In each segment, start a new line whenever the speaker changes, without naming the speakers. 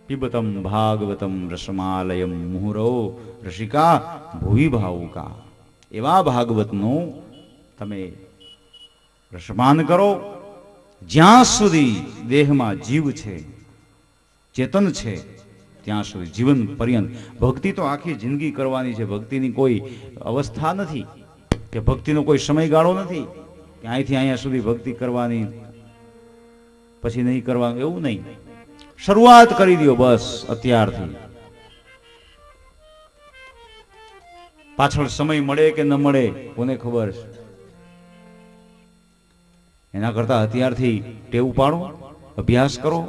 પિબતમ ભાગવતમ રસમાલયમ મુહુરો રસિકા ભુવિ ભાવુકા. એવા ભાગવતનું તમે રસમાન કરો. જ્યાં સુધી દેહમાં જીવ છે, ચેતન છે, ત્યાં સુધી જીવન પર્યંત. ભક્તિ તો આખી જિંદગી કરવાની છે. ભક્તિની કોઈ અવસ્થા નથી કે ભક્તિનો કોઈ સમયગાળો નથી કે અહીંથી અહીંયા સુધી ભક્તિ કરવાની પછી નહીં કરવાનું, એવું નહીં. શરૂઆત કરી દો બસ અત્યારથી. પાછળ સમય મળે કે ન મળે કોને ખબર છે. એના કરતા અત્યારથી ટેવ પાડો, અભ્યાસ કરો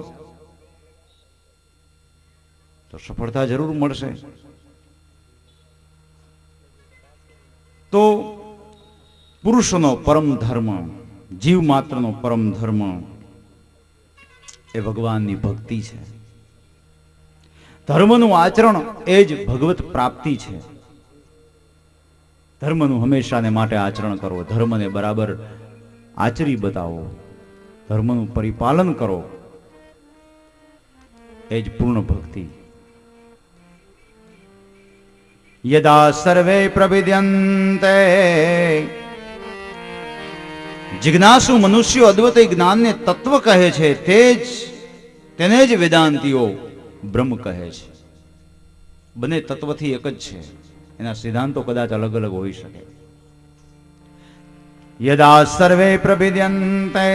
તો સફળતા જરૂર મળશે. તો પુરુષનો પરમ ધર્મ, જીવ માત્રનો પરમ ધર્મ એ ભગવાનની ભક્તિ છે. ધર્મનું આચરણ એ જ ભગવત પ્રાપ્તિ છે. ધર્મનું હંમેશાને માટે આચરણ કરો. ધર્મને બરાબર આચરી બતાવો. ધર્મનું પરિપાલન કરો. એ જ પૂર્ણ ભક્તિ. યદા સર્વે પ્રવિદ્યન્તે, જિજ્ઞાસુ મનુષ્યો અદ્વૈત જ્ઞાનને તત્વ કહે છે, તેને જ વેદાંતીઓ બ્રહ્મ કહે છે. બંને તત્વથી એક જ છે. એના સિદ્ધાંતો કદાચ અલગ અલગ હોઈ શકે. યદા સર્વે પ્રવિદ્યન્તે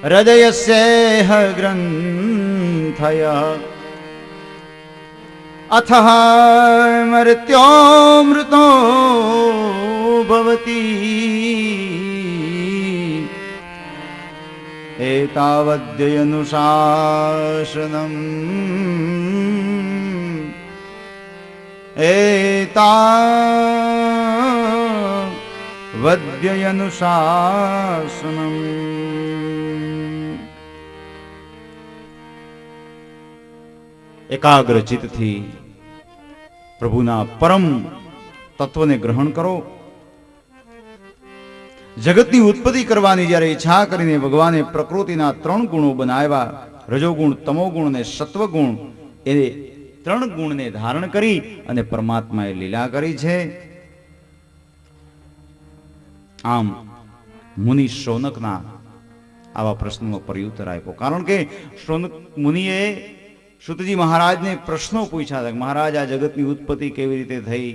હૃદયસ્યેહ ગ્રંથય અથઃ મર્ત્યોમૃતો ભવતી એતાવદ્યનુશાસનમ એતાવદ્યનુશાસનમ. એકાગ્ર ચિત્તથી પ્રભુના પરમ તત્વને ગ્રહણ કરો. જગતની ઉત્પત્તિ કરવાની જ્યારે ઈચ્છા કરીને ભગવાને પ્રકૃતિના 3 ગુણો બનાવ્યા, રજોગુણ, તમોગુણ અને સત્વગુણ. એ 3 ગુણને ધારણ કરી અને પરમાત્માએ લીલા કરી છે. આમ મુનિ શૌનકના આવા પ્રશ્નનો પ્રત્યુત્તર આપ્યો. કારણ કે શૌનક મુનિએ સુતજી મહારાજને પ્રશ્નો પૂછ્યા હતા. મહારાજ, આ જગતની ઉત્પત્તિ કેવી રીતે થઈ?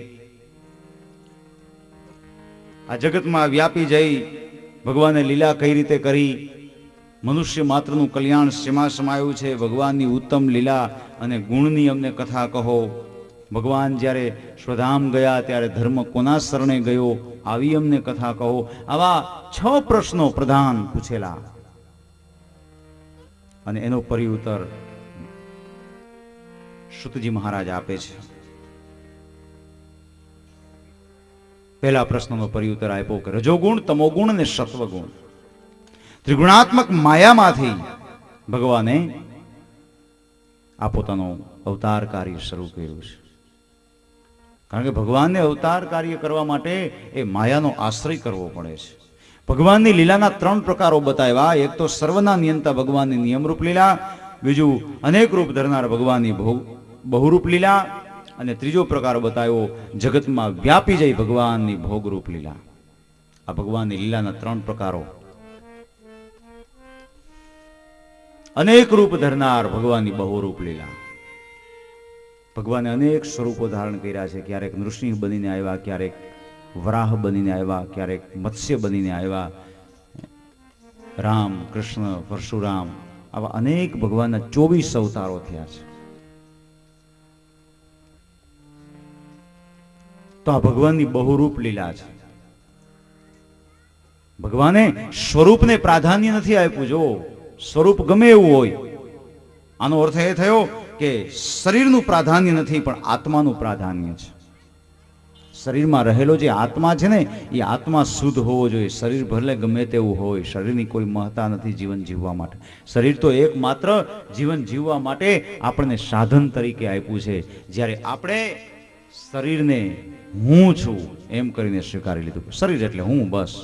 આ જગતમાં વ્યાપી જઈ ભગવાને લીલા કઈ રીતે કરી? મનુષ્ય માત્રનું કલ્યાણ શેમાં સમાયું છે? ભગવાનની ઉત્તમ લીલા અને ગુણની અમને કથા કહો. ભગવાન જ્યારે સ્વધામ ગયા ત્યારે ધર્મ કોના શરણે ગયો? આવી અમને કથા કહો. આવા 6 પ્રશ્નો પ્રધાન પૂછેલા અને એનો પ્રત્યુત્તર સુતજી મહારાજ આપે છે. પહેલા પ્રશ્નનો પ્રત્યુત્તર આપ્યો કે રજોગુણ, તમોગુણ અને સત્વગુણ ત્રિગુણાત્મક માયામાંથી ભગવાને આ પોતાનો અવતાર કાર્ય શરૂ કર્યું છે. કારણ કે ભગવાનને અવતાર કાર્ય કરવા માટે એ માયાનો આશ્રય કરવો પડે છે. ભગવાનની લીલાના 3 પ્રકારો બતાવ્યા. એક તો સર્વના નિયંતા ભગવાનની નિયમરૂપ લીલા, બીજું અનેક રૂપ ધરનાર ભગવાનની બહુરૂપ લીલા, અને ત્રીજો પ્રકાર બતાવ્યો જગતમાં વ્યાપી જઈ ભગવાનની ભોગરૂપ લીલા. આ ભગવાનની લીલાના 3 પ્રકારો. અનેક રૂપ ધરનાર ભગવાનની બહુરૂપ લીલા. ભગવાને અનેક સ્વરૂપો ધારણ કર્યા છે. ક્યારેક નૃસિંહ બનીને આવ્યા, ક્યારેક વરાહ બનીને આવ્યા, ક્યારેક મત્સ્ય બનીને આવ્યા. રામ, કૃષ્ણ, પરશુરામ, આવા અનેક ભગવાનના 24 અવતારો થયા છે. તો આ ભગવાનની બહુરૂપ લીલા છે. ભગવાને સ્વરૂપને પ્રાધાન્ય નથી આપ્યું. જો સ્વરૂપ ગમે એવું હોય, આનો અર્થ એ થયો કે શરીરનું પ્રાધાન્ય નથી પણ આત્માનું પ્રાધાન્ય છે. શરીરમાં રહેલો જે આત્મા છે ને, એ આત્મા શુદ્ધ હોવો જોઈએ. શરીર ભલે ગમે તેવું હોય, શરીરની કોઈ મહત્તા નથી જીવન જીવવા માટે. શરીર તો એકમાત્ર જીવન જીવવા માટે આપણને સાધન તરીકે આપ્યું છે. જ્યારે આપણે શરીરને હું છું એમ કરીને સ્વીકારી લીધું, શરીર એટલે હું, બસ.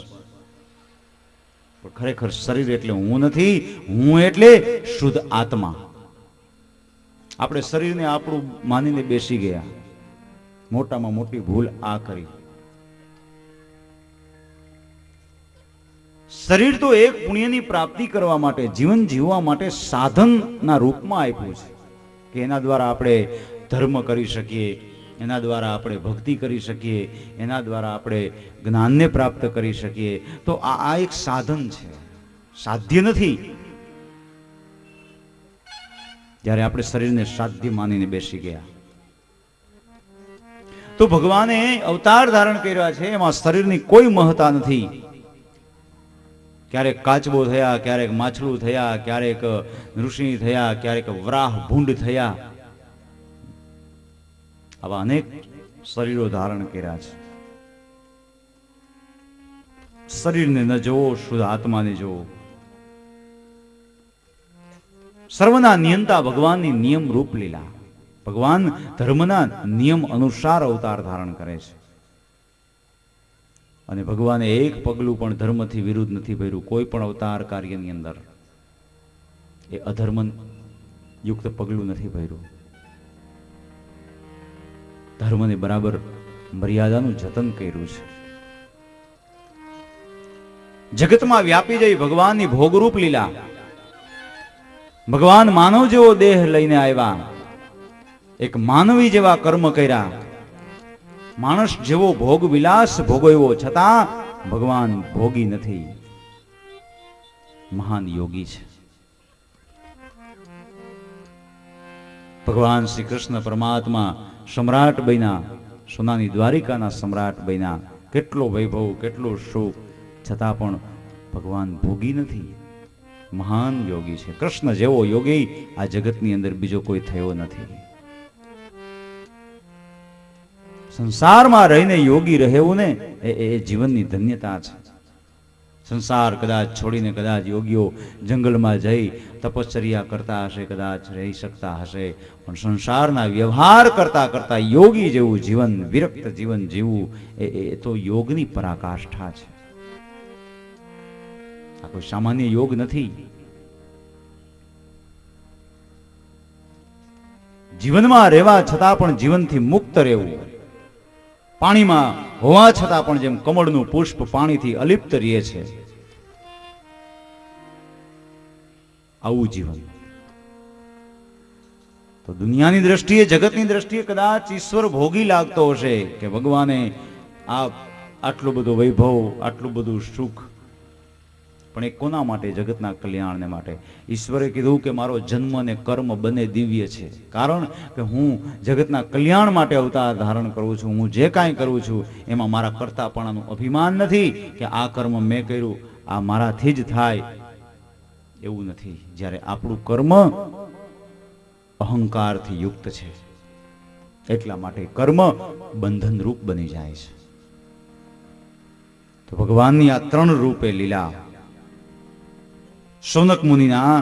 પણ ખરેખર શરીર એટલે હું નથી. હું એટલે શુદ્ધ આત્મા. આપણે શરીરને આપણું માનીને બેસી ગયા, મોટામાં મોટી ભૂલ આ કરી. શરીર તો એક પુણ્યની પ્રાપ્તિ કરવા માટે, જીવન જીવવા માટે સાધનના રૂપમાં આપ્યું છે કે એના દ્વારા આપણે ધર્મ કરી શકીએ, એના દ્વારા આપણે ભક્તિ કરી શકીએ, એના દ્વારા આપણે જ્ઞાનને પ્રાપ્ત કરી શકીએ. તો આ એક સાધન છે, સાધ્ય નથી. જ્યારે આપણે શરીરને સાધ્ય માનીને બેસી ગયા, તો ભગવાને અવતાર ધારણ કર્યા છે, એમાં શરીરની કોઈ મહત્તા નથી. ક્યારેક કાચબો થયા, ક્યારેક માછલું થયા, ક્યારેક ઋષિ થયા, ક્યારેક વરાહ ભૂંડ થયા. આવા અનેક શરીરો ધારણ કર્યા છે. શરીરને ન જોવો, શુદ્ધ આત્માને જોવો. સર્વના નિયંતા ભગવાનની નિયમ રૂપ લીલા. ભગવાન ધર્મના નિયમ અનુસાર અવતાર ધારણ કરે છે. અને ભગવાને એક પગલું પણ ધર્મથી વિરુદ્ધ નથી ભર્યું. કોઈ પણ અવતાર કાર્યની અંદર એ અધર્મ યુક્ત પગલું નથી ભર્યું. ધર્મને બરાબર મર્યાદાનું જતન કર્યું છે. જગતમાં વ્યાપી જઈ ભગવાનની ભોગરૂપ લીલા. ભગવાન માનવ જેવો દેહ લઈને આવ્યા, એક માનવી જેવા કર્મ કર્યા, માણસ જેવો ભોગ વિલાસ ભોગવ્યો, છતાં ભગવાન ભોગી નથી, મહાન યોગી છે. ભગવાન શ્રી કૃષ્ણ પરમાત્મા સમ્રાટ બન્યા, સોનાની દ્વારિકાના સમ્રાટ બન્યા. કેટલો વૈભવ, કેટલો સુખ, છતાં પણ ભગવાન ભોગી નથી, મહાન યોગી છે. કૃષ્ણ જેવો યોગી આ જગતની અંદર બીજો કોઈ થયો નથી. સંસારમાં રહીને યોગી રહેવું ને એ જીવનની ધન્યતા છે. સંસાર કદાચ છોડીને કદાચ યોગીઓ જંગલમાં જઈ તપશ્ચર્યા કરતા હશે, કદાચ રહી શકતા હશે, પણ સંસારના વ્યવહાર કરતા કરતા યોગી જેવું જીવન, વિરક્ત જીવન જીવવું એ તો યોગની પરાકાષ્ઠા છે. આ કોઈ સામાન્ય યોગ નથી. જીવનમાં રહેવા છતાં પણ જીવનથી મુક્ત રહેવું, પાણીમાં હોવા છતાં પણ જેમ કમળનું પુષ્પ પાણીથી અલિપ્ત રહે છે, આવું જીવન. તો દુનિયાની દ્રષ્ટિએ, જગતની દ્રષ્ટિએ કદાચ ઈશ્વર ભોગી લાગતો હશે કે ભગવાને આટલો બધો વૈભવ, આટલું બધું સુખ, પણ એ કોના માટે? જગતના કલ્યાણને માટે. ઈશ્વરે કીધું કે મારો જન્મ અને કર્મ બંને દિવ્ય છે, કારણ કે હું જગતના કલ્યાણ માટે અવતાર ધારણ કરું છું. હું જે કાંઈ કરું છું એમાં મારા કર્તાપણાનું અભિમાન નથી કે આ કર્મ મેં કર્યું, આ મારાથી જ થાય, એવું નથી. જ્યારે આપણું કર્મ અહંકારથી યુક્ત છે, એટલા માટે કર્મ બંધનરૂપ બની જાય છે. તો ભગવાનની આ ત્રણ રૂપે લીલા. શૌનક મુનિના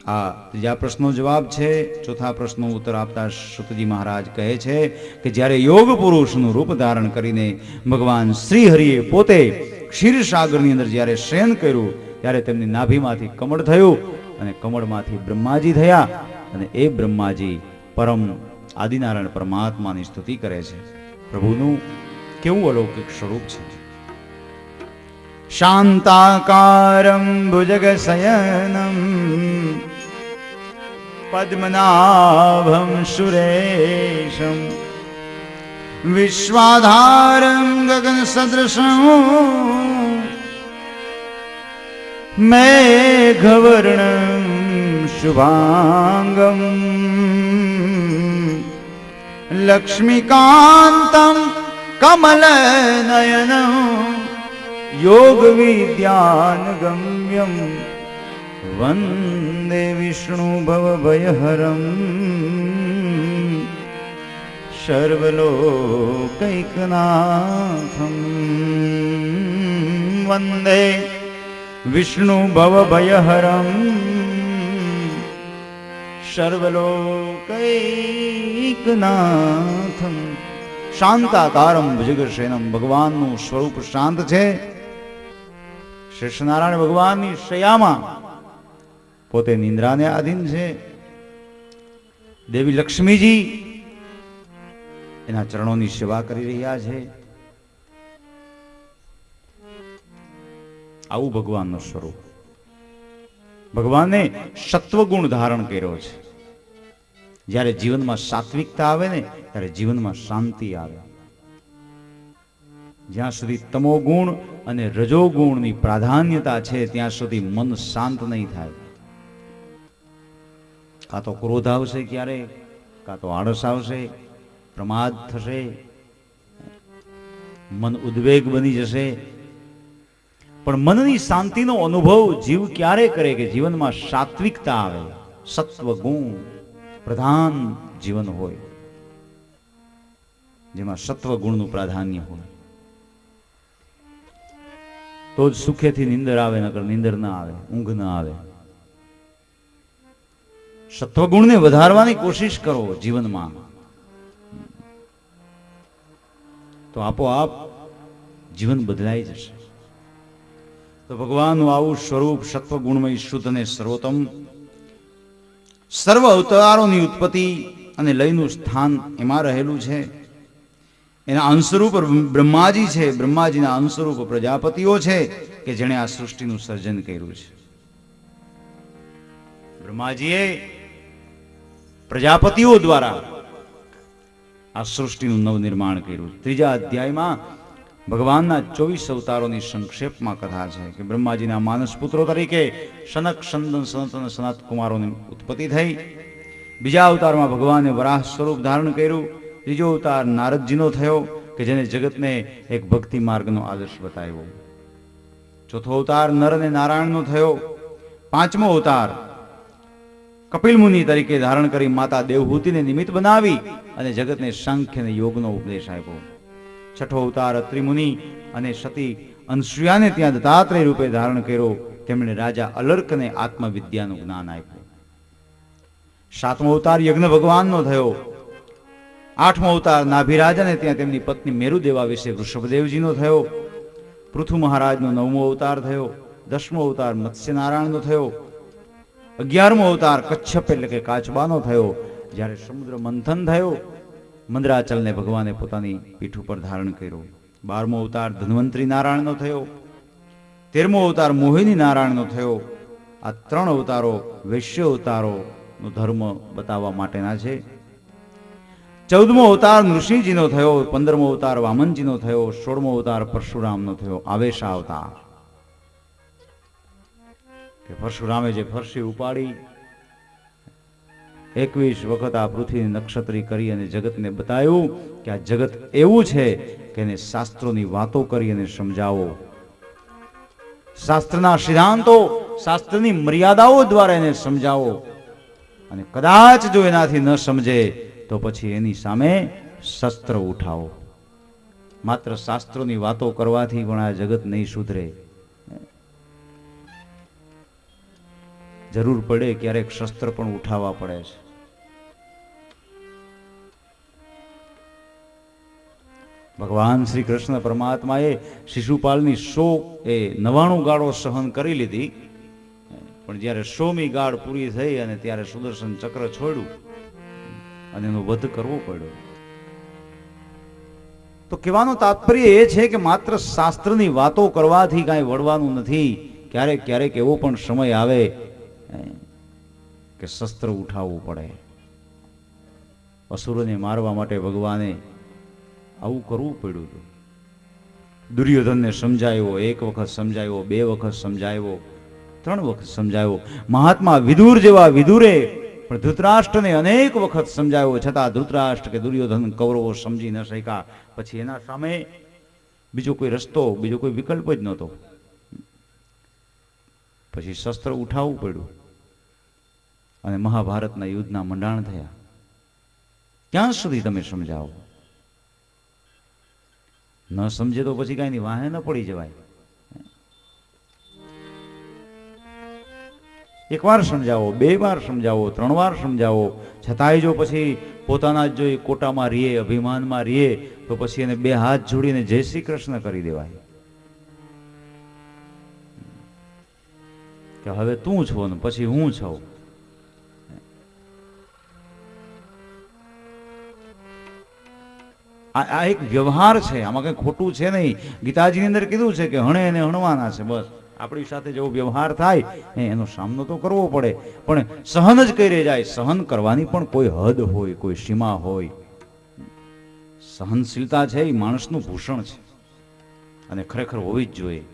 આ ત્રીજા પ્રશ્નનો જવાબ છે. ચોથા પ્રશ્નનો ઉત્તર આપતા સુતજી મહારાજ કહે છે કે જ્યારે યોગ પુરુષનું રૂપ ધારણ કરીને ભગવાન શ્રી હરિએ પોતે ક્ષીરસાગરની અંદર જ્યારે શયન કર્યું, ત્યારે તેમની નાભીમાંથી કમળ થયું અને કમળમાંથી બ્રહ્માજી થયા, અને એ બ્રહ્માજી પરમ આદિનારાયણ પરમાત્માની સ્તુતિ કરે છે. પ્રભુનું કેવું અલૌકિક સ્વરૂપ છે. શાંતાકારં ભુજગશયનં પદ્મનાભં સુરેશં વિશ્વાધારં ગગનસદૃશં મેઘવર્ણં શુભાંગં લક્ષ્મીકાન્तं કમલનયनं યોગ વિદ્યાન ગમ્યમ વંદે વિષ્ણુ ભવભયહરમ સર્વલોકૈકનાથમ. વંદે વિષ્ણુ ભવભયહરમ સર્વલોકૈકનાથમ. શાંતાકારમ ભુજગશયનમ. ભગવાનનું સ્વરૂપ શાંત છે. શેષનારાયણ ભગવાનની શયામાં પોતે નિંદ્રાને આધીન છે. દેવી લક્ષ્મીજી એના ચરણોની સેવા કરી રહ્યા છે. આવું ભગવાનનું સ્વરૂપ. ભગવાને સત્વગુણ ધારણ કર્યો છે. જ્યારે જીવનમાં સાત્વિકતા આવે ને ત્યારે જીવનમાં શાંતિ આવે. જ્યાં સુધી તમોગુણ અને રજોગુણની પ્રાધાન્યતા છે ત્યાં સુધી મન શાંત નહીં થાય. કાં તો ક્રોધ આવશે ક્યારેક, કાં તો આળસ આવશે, પ્રમાદ થશે, મન ઉદ્વેગ બની જશે. પણ મનની શાંતિનો અનુભવ જીવ ક્યારે કરે કે જીવનમાં સાત્વિકતા આવે, સત્વગુણ પ્રધાન જીવન હોય, જેમાં સત્વગુણનું પ્રાધાન્ય હોય, તો જ સુખેથી નિંદર આવે, નકર નિંદર ના આવે, ઊંઘ ના આવે. સત્વગુણને વધારવાની કોશિશ કરો જીવનમાં, તો આપોઆપ જીવન બદલાઈ જશે. તો ભગવાનનું આવું સ્વરૂપ સત્વગુણમય શુદ્ધ અને સર્વોત્તમ, સર્વ અવતારોની ઉત્પત્તિ અને લયનું સ્થાન એમાં રહેલું છે. એના અંશરૂપ બ્રહ્માજી છે, બ્રહ્માજીના અંશરૂપ પ્રજાપતિઓ છે કે જેણે આ સૃષ્ટિનું સર્જન કર્યું છે. બ્રહ્માજીએ પ્રજાપતિઓ દ્વારા આ સૃષ્ટિનું નવનિર્માણ કર્યું. ત્રીજા અધ્યાયમાં ભગવાનના 24 અવતારોની સંક્ષેપમાં કથા છે કે બ્રહ્માજીના માનસ પુત્રો તરીકે સનક, સંદન, સનતન, સનત કુમારોની ઉત્પત્તિ થઈ. બીજા અવતારમાં ભગવાને વરાહ સ્વરૂપ ધારણ કર્યું. ત્રીજો અવતાર નારદજીનો થયો કે જેને જગતને એક ભક્તિ માર્ગનો આદર્શ બતાવ્યો. ચોથો અવતાર નર અને નારાયણનો થયો. પાંચમો અવતાર કપિલ મુનિ તરીકે ધારણ કરી માતા દેવહૂતિને નિમિત્ત બનાવી અને જગતને સાંખ્ય અને યોગનો ઉપદેશ આપ્યો. છઠ્ઠો અવતાર અત્રિ મુનિ અને સતી અનસૂયાને ત્યાં દત્તાત્રેય રૂપે ધારણ કર્યો. તેમણે રાજા અલર્કને આત્મવિદ્યાનું જ્ઞાન આપ્યું. સાતમો અવતાર યજ્ઞ ભગવાનનો થયો. આઠમો અવતાર નાભિરાજાને ત્યાં તેમની પત્ની મેરુદેવા વિશે વૃષભદેવજીનો થયો. પૃથુ મહારાજનો 9મો અવતાર થયો. 10મો અવતાર મત્સ્યનારાયણનો થયો. 11મો અવતાર કચ્છપ એટલે કે કાચબાનો થયો. જ્યારે સમુદ્ર મંથન થયો, મંદરાચલને ભગવાને પોતાની પીઠ ઉપર ધારણ કર્યો. 12મો અવતાર ધન્વંતરી નારાયણનો થયો. 13મો અવતાર મોહિની નારાયણનો થયો. આ 3 અવતારો વૈશ્ય અવતારોનો ધર્મ બતાવવા માટેના છે. 14મો અવતાર નૃસિંહજીનો થયો. 15મો અવતાર વામનજીનો થયો. 16મો અવતાર પરશુરામનો થયો. આવેશા અવતાર કે પરશુરામે જે ફરસી ઉપાડી 21 વખત આ પૃથ્વીની નક્ષત્રી કરી અને જગતને બતાવ્યું કે આ જગત એવું છે કે એને શાસ્ત્રોની વાતો કરી અને સમજાવો. શાસ્ત્રના સિદ્ધાંતો, શાસ્ત્રની મર્યાદાઓ દ્વારા એને સમજાવો. અને કદાચ જો એનાથી ન સમજે તો પછી એની સામે શસ્ત્ર ઉઠાવો. માત્ર શાસ્ત્રોની વાતો કરવાથી પણ આ જગત નહીં સુધરે. જરૂર પડે ક્યારેક શસ્ત્ર પણ ઉઠાવવા પડે છે. ભગવાન શ્રી કૃષ્ણ પરમાત્માએ શિશુપાલની 99 ગાળો સહન કરી લીધી, પણ જ્યારે 100મી ગાળ પૂરી થઈ અને ત્યારે સુદર્શન ચક્ર છોડ્યું અને એનો વધ કરવો પડ્યો. તો કહેવાનો તાત્પર્ય એ છે કે માત્ર શાસ્ત્રની વાતો કરવાથી કાંઈ વળવાનું નથી. ક્યારેક ક્યારેક એવો પણ સમય આવે કે શસ્ત્ર ઉઠાવવું પડે. અસુરોને મારવા માટે ભગવાને આવું કરવું પડ્યું હતું. દુર્યોધનને સમજાયો, 1 વખત સમજાયો, 2 વખત સમજાયો, 3 વખત સમજાયો. મહાત્મા વિદુર જેવા વિદુરે પણ ધૃતરાષ્ટ્રને અનેક વખત સમજાયો, છતાં ધૃતરાષ્ટ્ર કે દુર્યોધન કૌરવો સમજી ન શક્યા. પછી એના સામે બીજો કોઈ રસ્તો, બીજો કોઈ વિકલ્પ જ નહોતો. પછી શસ્ત્ર ઉઠાવવું પડ્યું અને મહાભારતના યુદ્ધના મંડાણ થયા. ક્યાં સુધી તમે સમજાવો? ન સમજે તો પછી કાંઈ વાહે ન પડી જવાય. એકવાર સમજાવો, 2 વાર સમજાવો, 3 વાર સમજાવો, છતાંય જો પછી પોતાના જો એ કોટામાં રીએ, અભિમાનમાં રીએ, તો પછી એને 2 હાથ જોડીને જય શ્રી કૃષ્ણ કરી દેવાય કે હવે તું છો ને પછી હું છું. આ એક વ્યવહાર છે, આમાં કંઈ ખોટું છે નહીં. ગીતાજીની અંદર કીધું છે કે હણે એને હણવાના છે. બસ આપણી સાથે જેવો વ્યવહાર થાય એનો સામનો તો કરવો પડે, પણ સહન જ કરી જાય. સહન કરવાની પણ કોઈ હદ હોય, કોઈ સીમા હોય. સહનશીલતા છે એ માણસનું ભૂષણ છે અને ખરેખર હોવી જ જોઈએ.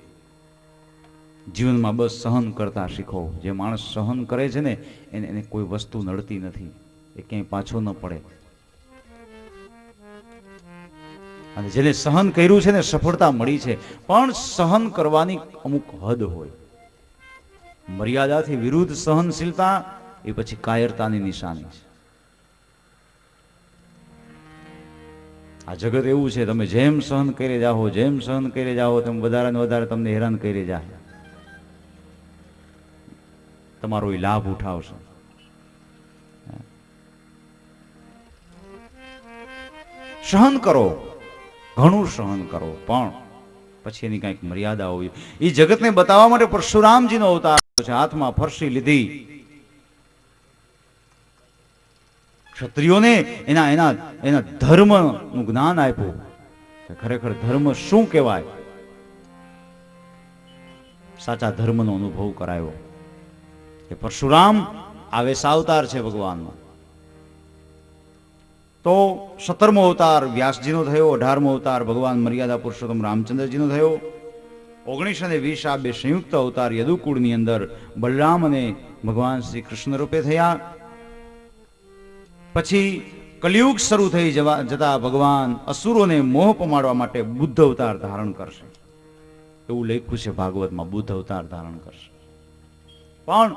જીવનમાં બસ સહન કરતા શીખો. જે માણસ સહન કરે છે ને એને કોઈ વસ્તુ નડતી નથી, એ ક્યાંય પાછો ન પડે. અને જેને સહન કર્યું છે ને સફળતા મળી છે, પણ સહન કરવાની અમુક હદ હોય. મર્યાદાથી વિરુદ્ધ સહનશીલતા એ પછી કાયરતાની નિશાની છે. આ જગત એવું છે, તમે જેમ સહન કરી જાઓ, જેમ સહન કરી જાઓ, તેમ વધારે ને વધારે તમને હેરાન કરી જાય. તમારો એ લાભ ઉઠાવશે. સહન કરો, ઘણું સહન કરો, પણ પછી એની કંઈક મર્યાદા હોવી. એ જગતને બતાવવા માટે પરશુરામજીનો અવતાર છે. હાથમાં ફરસી લીધી, ક્ષત્રિયોને એના એના એના ધર્મનું જ્ઞાન આપ્યું કે ખરેખર ધર્મ શું કહેવાય. સાચા ધર્મનો અનુભવ કરાયો. કે પરશુરામ આવેશાવતાર છે ભગવાનનો. તો 17મો અવતાર વ્યાસજીનો થયો, 18મો અવતાર ભગવાન મર્યાદા પુરુષોત્તમ રામચંદ્રજીનો થયો, 19 અને 20 આ બે સંયુક્ત અવતાર યદુકુળની અંદર બલરામ અને ભગવાન શ્રી કૃષ્ણ રૂપે થયા. પછી કલિયુગ શરૂ થઈ જતા ભગવાન અસુરોને મોહ પમાડવા માટે બુદ્ધ અવતાર ધારણ કરશે, એવું લખ્યું છે ભાગવતમાં. બુદ્ધ અવતાર ધારણ કરશે. પણ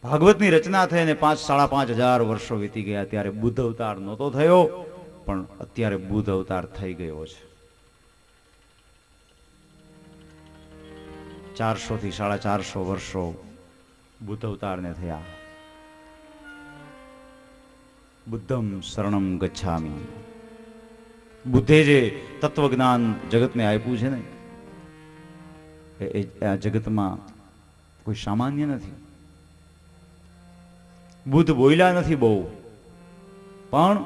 ભાગવતની રચના થઈ અને 5,500 વર્ષો વીતી ગયા ત્યારે બુદ્ધ અવતાર નહોતો થયો, પણ અત્યારે બુદ્ધ અવતાર થઈ ગયો છે. 400 થી 450 વર્ષો બુદ્ધ અવતારને થયા. બુદ્ધમ શરણમ ગચ્છામિ. બુદ્ધે જે તત્વજ્ઞાન જગતને આપ્યું છે ને એ આ જગતમાં કોઈ સામાન્ય નથી. બુદ્ધ બોલ્યા નથી બહુ, પણ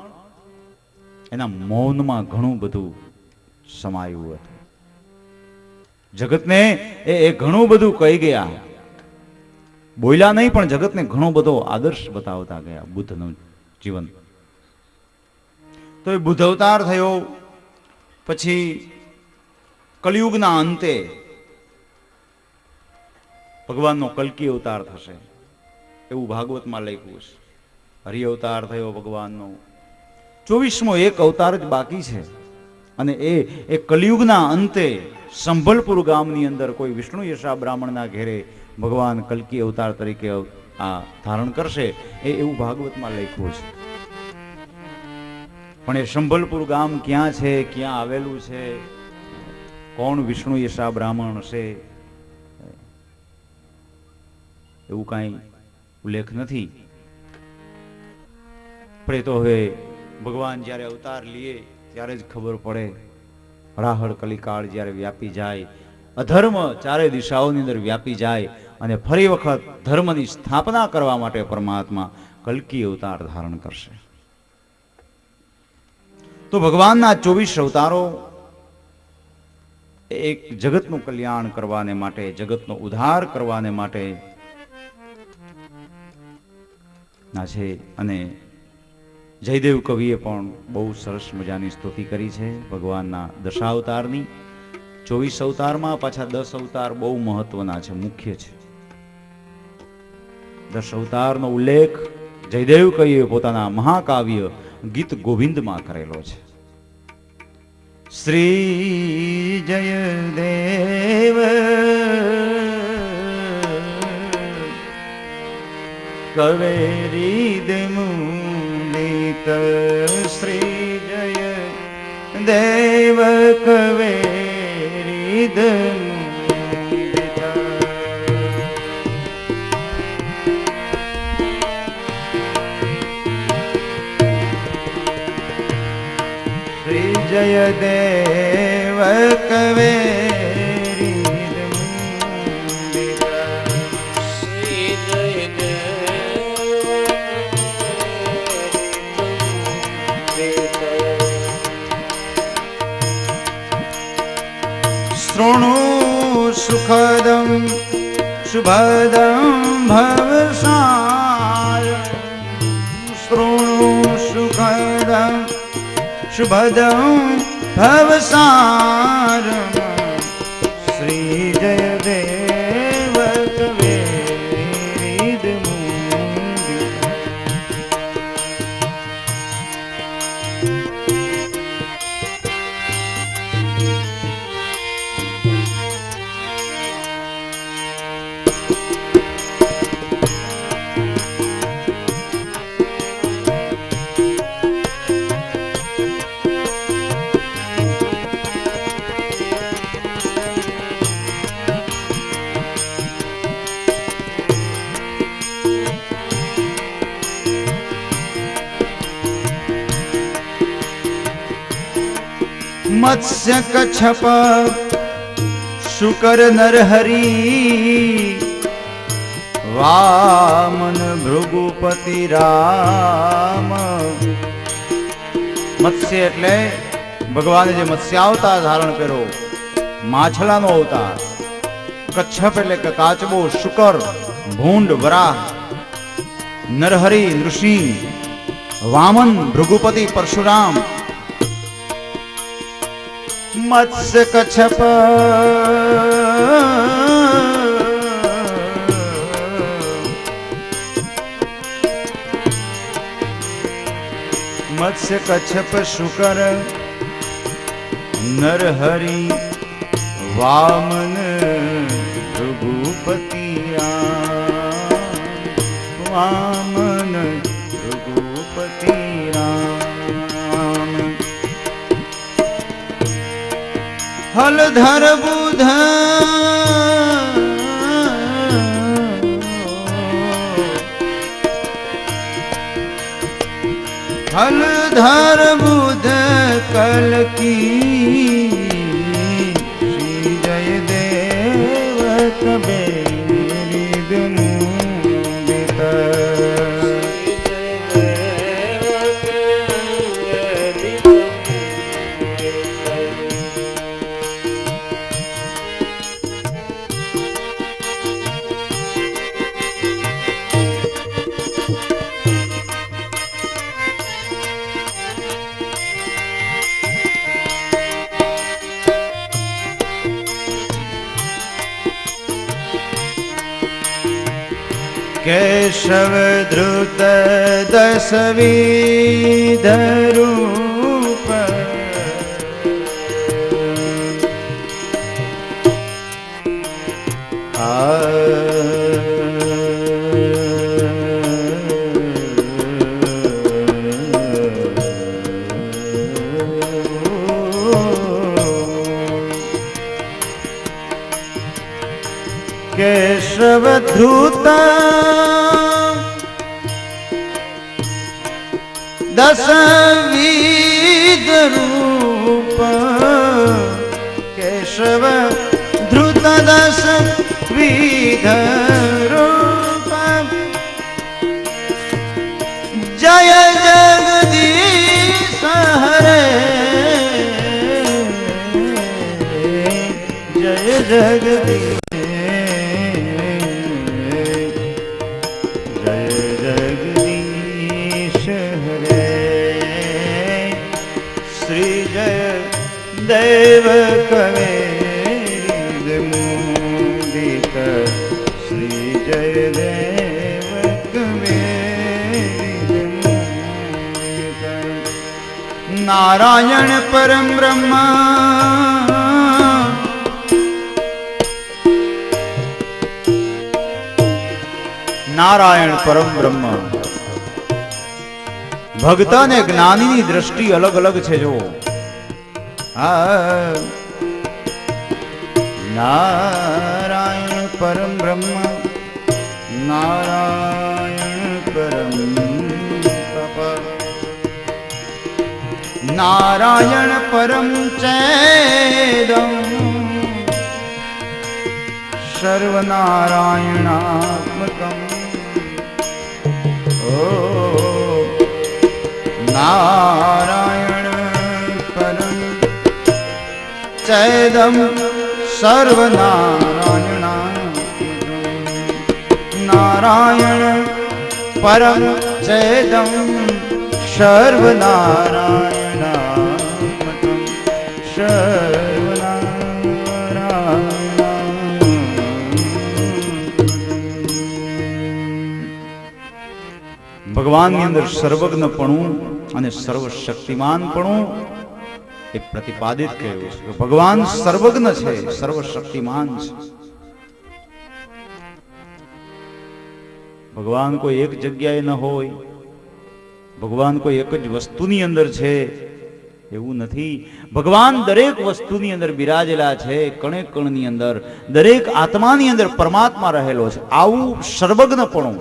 એના મૌનમાં ઘણું બધું સમાયું હતું. જગતને એ ઘણું બધું કહી ગયા. બોલ્યા નહીં, પણ જગતને ઘણો બધો આદર્શ બતાવતા ગયા બુદ્ધનું જીવન. તો એ બુદ્ધ અવતાર થયો. પછી કલિયુગના અંતે ભગવાનનો કલ્કી અવતાર થશે, એવું ભાગવતમાં લખ્યું છે. હરિ અવતાર થયો ભગવાનનો. 24મો એક અવતાર જ બાકી છે. અને એ કલિયુગના અંતે સંભલપુર ગામની અંદર કોઈ વિષ્ણુ યશા બ્રાહ્મણના ઘેરે ભગવાન કલ્કી અવતાર તરીકે આ ધારણ કરશે, એવું ભાગવતમાં લખ્યું છે. પણ એ સંભલપુર ગામ ક્યાં છે, ક્યાં આવેલું છે, કોણ વિષ્ણુ યશા બ્રાહ્મણ હશે, એવું કાંઈ ઉલ્લેખ નથી. પણ એ તો હવે ભગવાન જ્યારે અવતાર લે ત્યારે જ ખબર પડે. હળાહળ કલિકાળ જ્યારે વ્યાપી જાય, અધર્મ ચારે દિશાઓની અંદર વ્યાપી જાય અને ફરી વખત ધર્મની સ્થાપના કરવા માટે પરમાત્મા કલ્કી અવતાર ધારણ કરશે. તો ભગવાનના 24 અવતારો એક જગતનું કલ્યાણ કરવાને માટે, જગતનો ઉદ્ધાર કરવાને માટે ના છે. અને જયદેવ કવિએ પણ બહુ સરસ મજાની સ્તુતિ કરી છે ભગવાનના દશાવતારની. 24 અવતારમાં પાછા 10 અવતાર બહુ મહત્વના છે, મુખ્ય છે. 10 અવતારનો ઉલ્લેખ જયદેવ કવિએ પોતાના મહાકાવ્ય ગીત ગોવિંદમાં કરેલો છે. શ્રી જયદેવ કવેરી મુનિત, શ્રી જય દેવ કવેરી જય દેવ કવેરી શ્રી જય દેવ शृणु सुखदं शुभदं भवसार शृणु सुखदं शुभदं भवसार श्री जयदेव कवेद मत्स्य कच्छप शुकर नरहरि वामन भृगुपति राम। मत्स्य એટલે ભગવાને જે મત્સ્યાવતાર ધારણ કર્યો, માછલાનો અવતાર. કચ્છપ એટલે કે કાચબો, શુકર ભૂંડ વરાહ, નરહરિ નૃસિંહ, વામન ભૃગુપતિ પરશુરામ. मत्स्य कच्छप मत्स्य कच्छप शुकर नरहरि वामन भृगुपति राम वामन भृगुपति राम। हलधर बुध हलधर बुध कल की श्री जयदेव कबीर मुदित केशव धृत दशविध रूप केशव धृत दशविध रूप केशव धृत दशविध रूप जय जगदीश हरे जय जगदीश देव कवेद मुदित श्री जय देव कवेद मुदित। नारायण परम ब्रह्म नारायण परम ब्रह्म भगता ने ज्ञानी नी दृष्टि अलग अलग छे। जो नारायण परम ब्रह्म नारायण परम तप नारायण परम चेदं सर्वनारायणात्मकम् ओ नारायण परम चेदं સર્વનારાયણ નારાયણ પરમ ચેદમ સર્વનારાયણ ભગવાનની અંદર સર્વજ્ઞપણું અને સર્વશક્તિમાનપણું એ પ્રતિપાદિત કર્યું છે કે ભગવાન સર્વજ્ઞ છે, સર્વશક્તિમાન છે. ભગવાન કોઈ એક જગ્યાએ ન હોય, ભગવાન કોઈ એક જ વસ્તુની અંદર છે એવું નથી. ભગવાન દરેક વસ્તુની અંદર બિરાજેલા છે, કણે કણની અંદર, દરેક આત્માની અંદર પરમાત્મા રહેલો છે. આવું સર્વજ્ઞપણું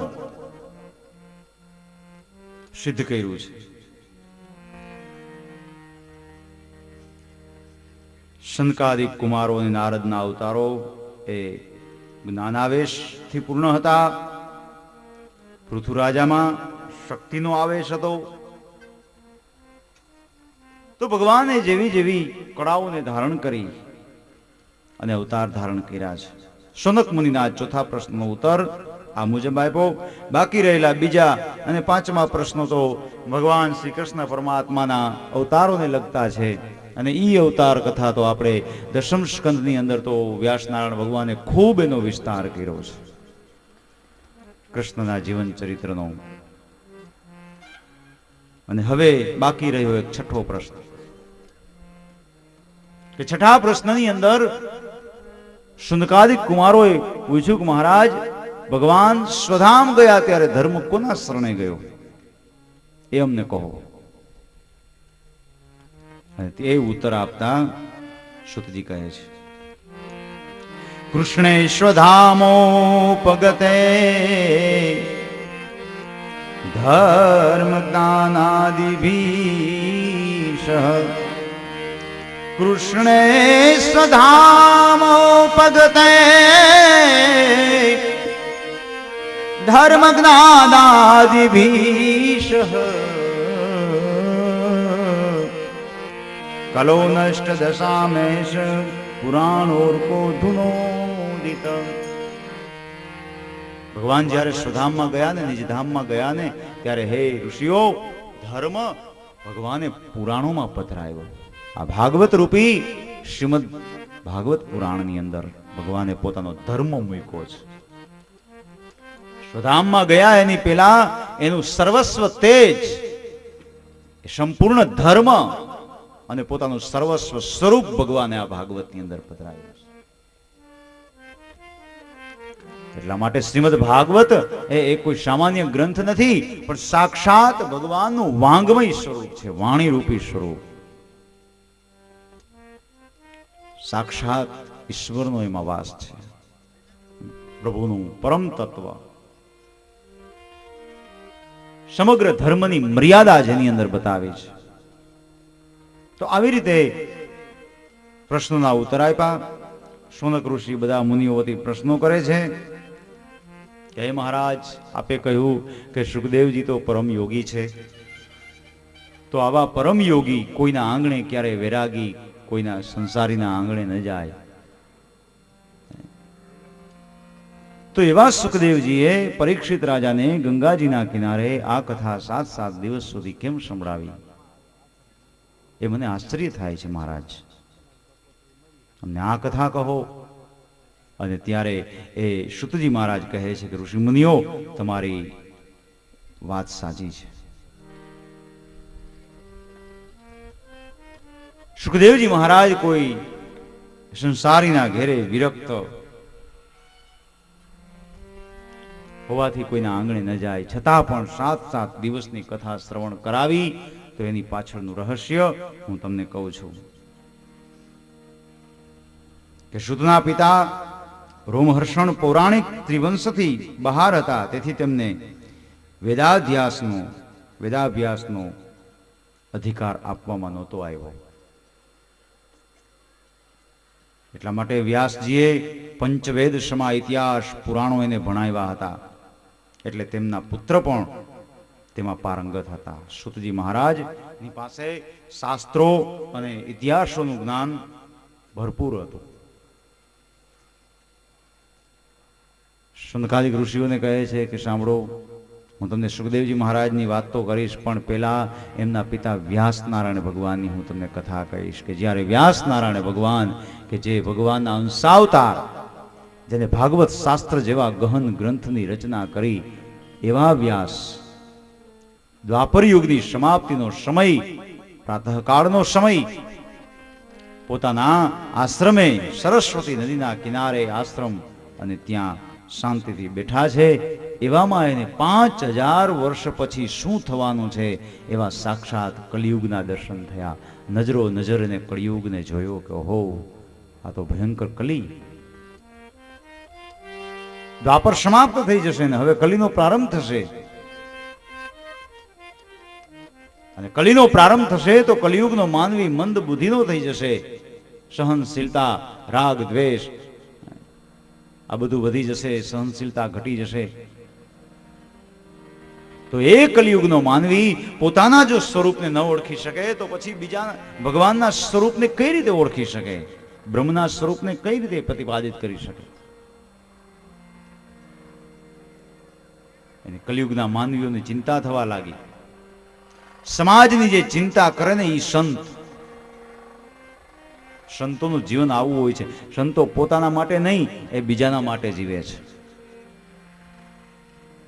સિદ્ધ કર્યું છે. શનકાદિક કુમારો અને નારદના અવતારો એ જ્ઞાનાવેશથી પૂર્ણ હતા. પૃથુરાજામાં શક્તિનો આવેશ હતો. તો ભગવાને જેવી જેવી કળાઓને ધારણ કરી અને અવતાર ધારણ કર્યા છે. સનક મુનિના ચોથા પ્રશ્નનો ઉત્તર આ મુજબ આપ્યો. બાકી રહેલા બીજા અને પાંચમા પ્રશ્નો તો ભગવાન શ્રી કૃષ્ણ પરમાત્માના અવતારોને લગતા છે. અને ઈ અવતાર કથા તો આપણે દશમ સ્કંદની અંદર તો વ્યાસનારાયણ ભગવાને ખૂબ એનો વિસ્તાર કર્યો છે કૃષ્ણના જીવન ચરિત્રનો. અને હવે બાકી રહ્યો એક છઠ્ઠો પ્રશ્ન કે છઠ્ઠા પ્રશ્નની અંદર શુનકાદિક કુમારોએ પૂછ્યું કે મહારાજ, ભગવાન સ્વધામ ગયા ત્યારે ધર્મ કોના શરણે ગયો એ અમને કહો. અને તે ઉત્તર આપતા સુતજી કહે છે, કૃષ્ણેશ્વધામોપગતે ધર્મ જ્ઞાનાદિભીષ કૃષ્ણેશ્વધામોપગતે ધર્મ જ્ઞાનાદિભીષ કલો નષ્ટ દશામેશ પુરાણોર્કો ધુનોદિત. ભગવાન જ્યારે સ્વધામમાં ગયા ને, નિજધામમાં ગયા ને, ત્યારે હે ઋષિઓ, ધર્મ ભગવાને પુરાણોમાં પધરાવ્યો. આ ભાગવત રૂપી શ્રીમદ ભાગવત પુરાણની અંદર ભગવાને પોતાનો ધર્મ મૂક્યો છે. સ્વધામમાં ગયા એની પેલા એનું સર્વસ્વ તેજ, સંપૂર્ણ ધર્મ અને પોતાનું સર્વસ્વ સ્વરૂપ ભગવાને આ ભાગવતની અંદર પધરાવ્યું છે. એટલા માટે શ્રીમદ ભાગવત એ કોઈ સામાન્ય ગ્રંથ નથી, પણ સાક્ષાત ભગવાનનું વાંગમય સ્વરૂપ છે, વાણી રૂપી સ્વરૂપ. સાક્ષાત ઈશ્વરનો એમાં વાસ છે, પ્રભુનું પરમ તત્વ. સમગ્ર ધર્મની મર્યાદા જેની અંદર બતાવી છે. તો આવી રીતે પ્રશ્નોના ઉત્તર આપ્યા. શૌનક ઋષિ બધા મુનિઓ વતી પ્રશ્નો કરે છે કે હે મહારાજ, આપે કહ્યું કે સુખદેવજી તો પરમ યોગી છે, તો આવા પરમ યોગી કોઈના આંગણે ક્યારે વૈરાગી, કોઈના સંસારીના આંગણે ન જાય. તો એવા સુખદેવજીએ પરીક્ષિત રાજાને ગંગાજીના કિનારે આ કથા 7 દિવસ સુધી કેમ સંભળાવી એ મને આશ્ચર્ય થાય છે. મહારાજ, અમને આ કથા કહો. અને ત્યારે એ સુતજી મહારાજ કહે છે કે ઋષિ મુનિઓ, તમારી વાત સાચી છે. સુખદેવજી મહારાજ કોઈ સંસારીના ઘેરે વિરક્ત હોવાથી કોઈના આંગણે ન જાય, છતાં પણ 7 દિવસની કથા શ્રવણ કરાવી. તો એની પાછળનું રહસ્ય હું તમને કહું છું કે સુતના પિતા રોમહર્ષણ પૌરાણિક ત્રિવંશથી બહાર હતા, તેથી તેમને વેદાભ્યાસનો અધિકાર આપવામાં નહોતો આવ્યો. એટલા માટે વ્યાસજીએ પંચવેદ સમા ઇતિહાસ પુરાણો એને ભણાવ્યા હતા. એટલે તેમના પુત્ર પણ તેમાં પારંગત હતા. સુતજી મહારાજની પાસે શાસ્ત્રો અને ઇતિહાસોનું જ્ઞાન ભરપૂર હતું. સુનકાદિક ઋષિઓને કહે છે કે સાંભળો, હું તમને સુખદેવજી મહારાજની વાત તો કરીશ, પણ પેલા એમના પિતા વ્યાસ નારાયણ ભગવાનની હું તમને કથા કહીશ. કે જ્યારે વ્યાસ નારાયણ ભગવાન કે જે ભગવાનના અંશાવતાર, જેને ભાગવત શાસ્ત્ર જેવા ગહન ગ્રંથની રચના કરી, એવા વ્યાસ દ્વાપર યુગની સમાપ્તિનો સમય, પ્રાતઃકાળનો સમય, પોતાના આશ્રમે સરસ્વતી નદીના કિનારે આશ્રમ અને ત્યાં શાંતિથી બેઠા છે. એવામાં એને 5000 વર્ષ પછી શું થવાનું છે એવા સાક્ષાત કલિયુગના દર્શન થયા. નજરો નજરને કળિયુગને જોયો કે ઓહો, આ તો ભયંકર કલી. દ્વાપર સમાપ્ત થઈ જશે ને હવે કલીનો પ્રારંભ થશે. અને કલીનો પ્રારંભ થશે તો કલિયુગનો માનવી મંદ બુદ્ધિનો થઈ જશે. સહનશીલતા, રાગ, દ્વેષ આ બધું વધી જશે, સહનશીલતા ઘટી જશે. તો એ કલિયુગનો માનવી પોતાના જો સ્વરૂપને ન ઓળખી શકે તો પછી બીજા ભગવાનના સ્વરૂપને કઈ રીતે ઓળખી શકે? બ્રહ્મના સ્વરૂપને કઈ રીતે પ્રતિપાદિત કરી શકે? અને કલિયુગના માનવીઓની ચિંતા થવા લાગી. સમાજની જે ચિંતા કરે ને એ સંત. સંતોનું જીવન આવું હોય છે. સંતો પોતાના માટે નહીં, એ બીજાના માટે જીવે છે.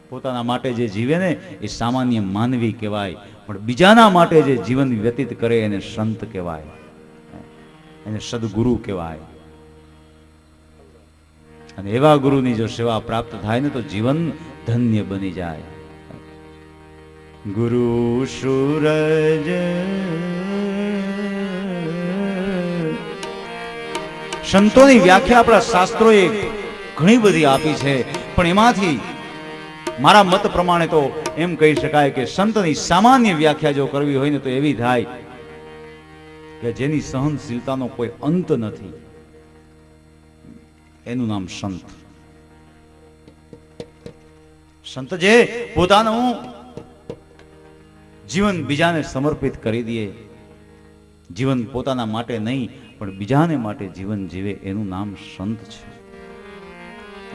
પોતાના માટે જે જીવે ને એ સામાન્ય માનવી કહેવાય, પણ બીજાના માટે જે જીવન વ્યતીત કરે એને સંત કહેવાય, એને સદગુરુ કહેવાય. અને એવા ગુરુની જો સેવા પ્રાપ્ત થાય ને તો જીવન ધન્ય બની જાય. ગુરુ સૂરજ સંતોની વ્યાખ્યા આપણા શાસ્ત્રોએ ઘણી બધી આપી છે, પણ એમાંથી મારા મત પ્રમાણે તો એમ કહી શકાય કે સંતની સામાન્ય વ્યાખ્યા જો કરવી હોય ને તો એવી થાય કે જેની સહનશીલતાનો કોઈ અંત નથી, એનું નામ સંત. સંત જે પોતાનું જીવન બીજાને સમર્પિત કરી દે, જીવન પોતાના માટે નહીં પણ બીજાને માટે જીવન જીવે, એનું નામ સંત છે,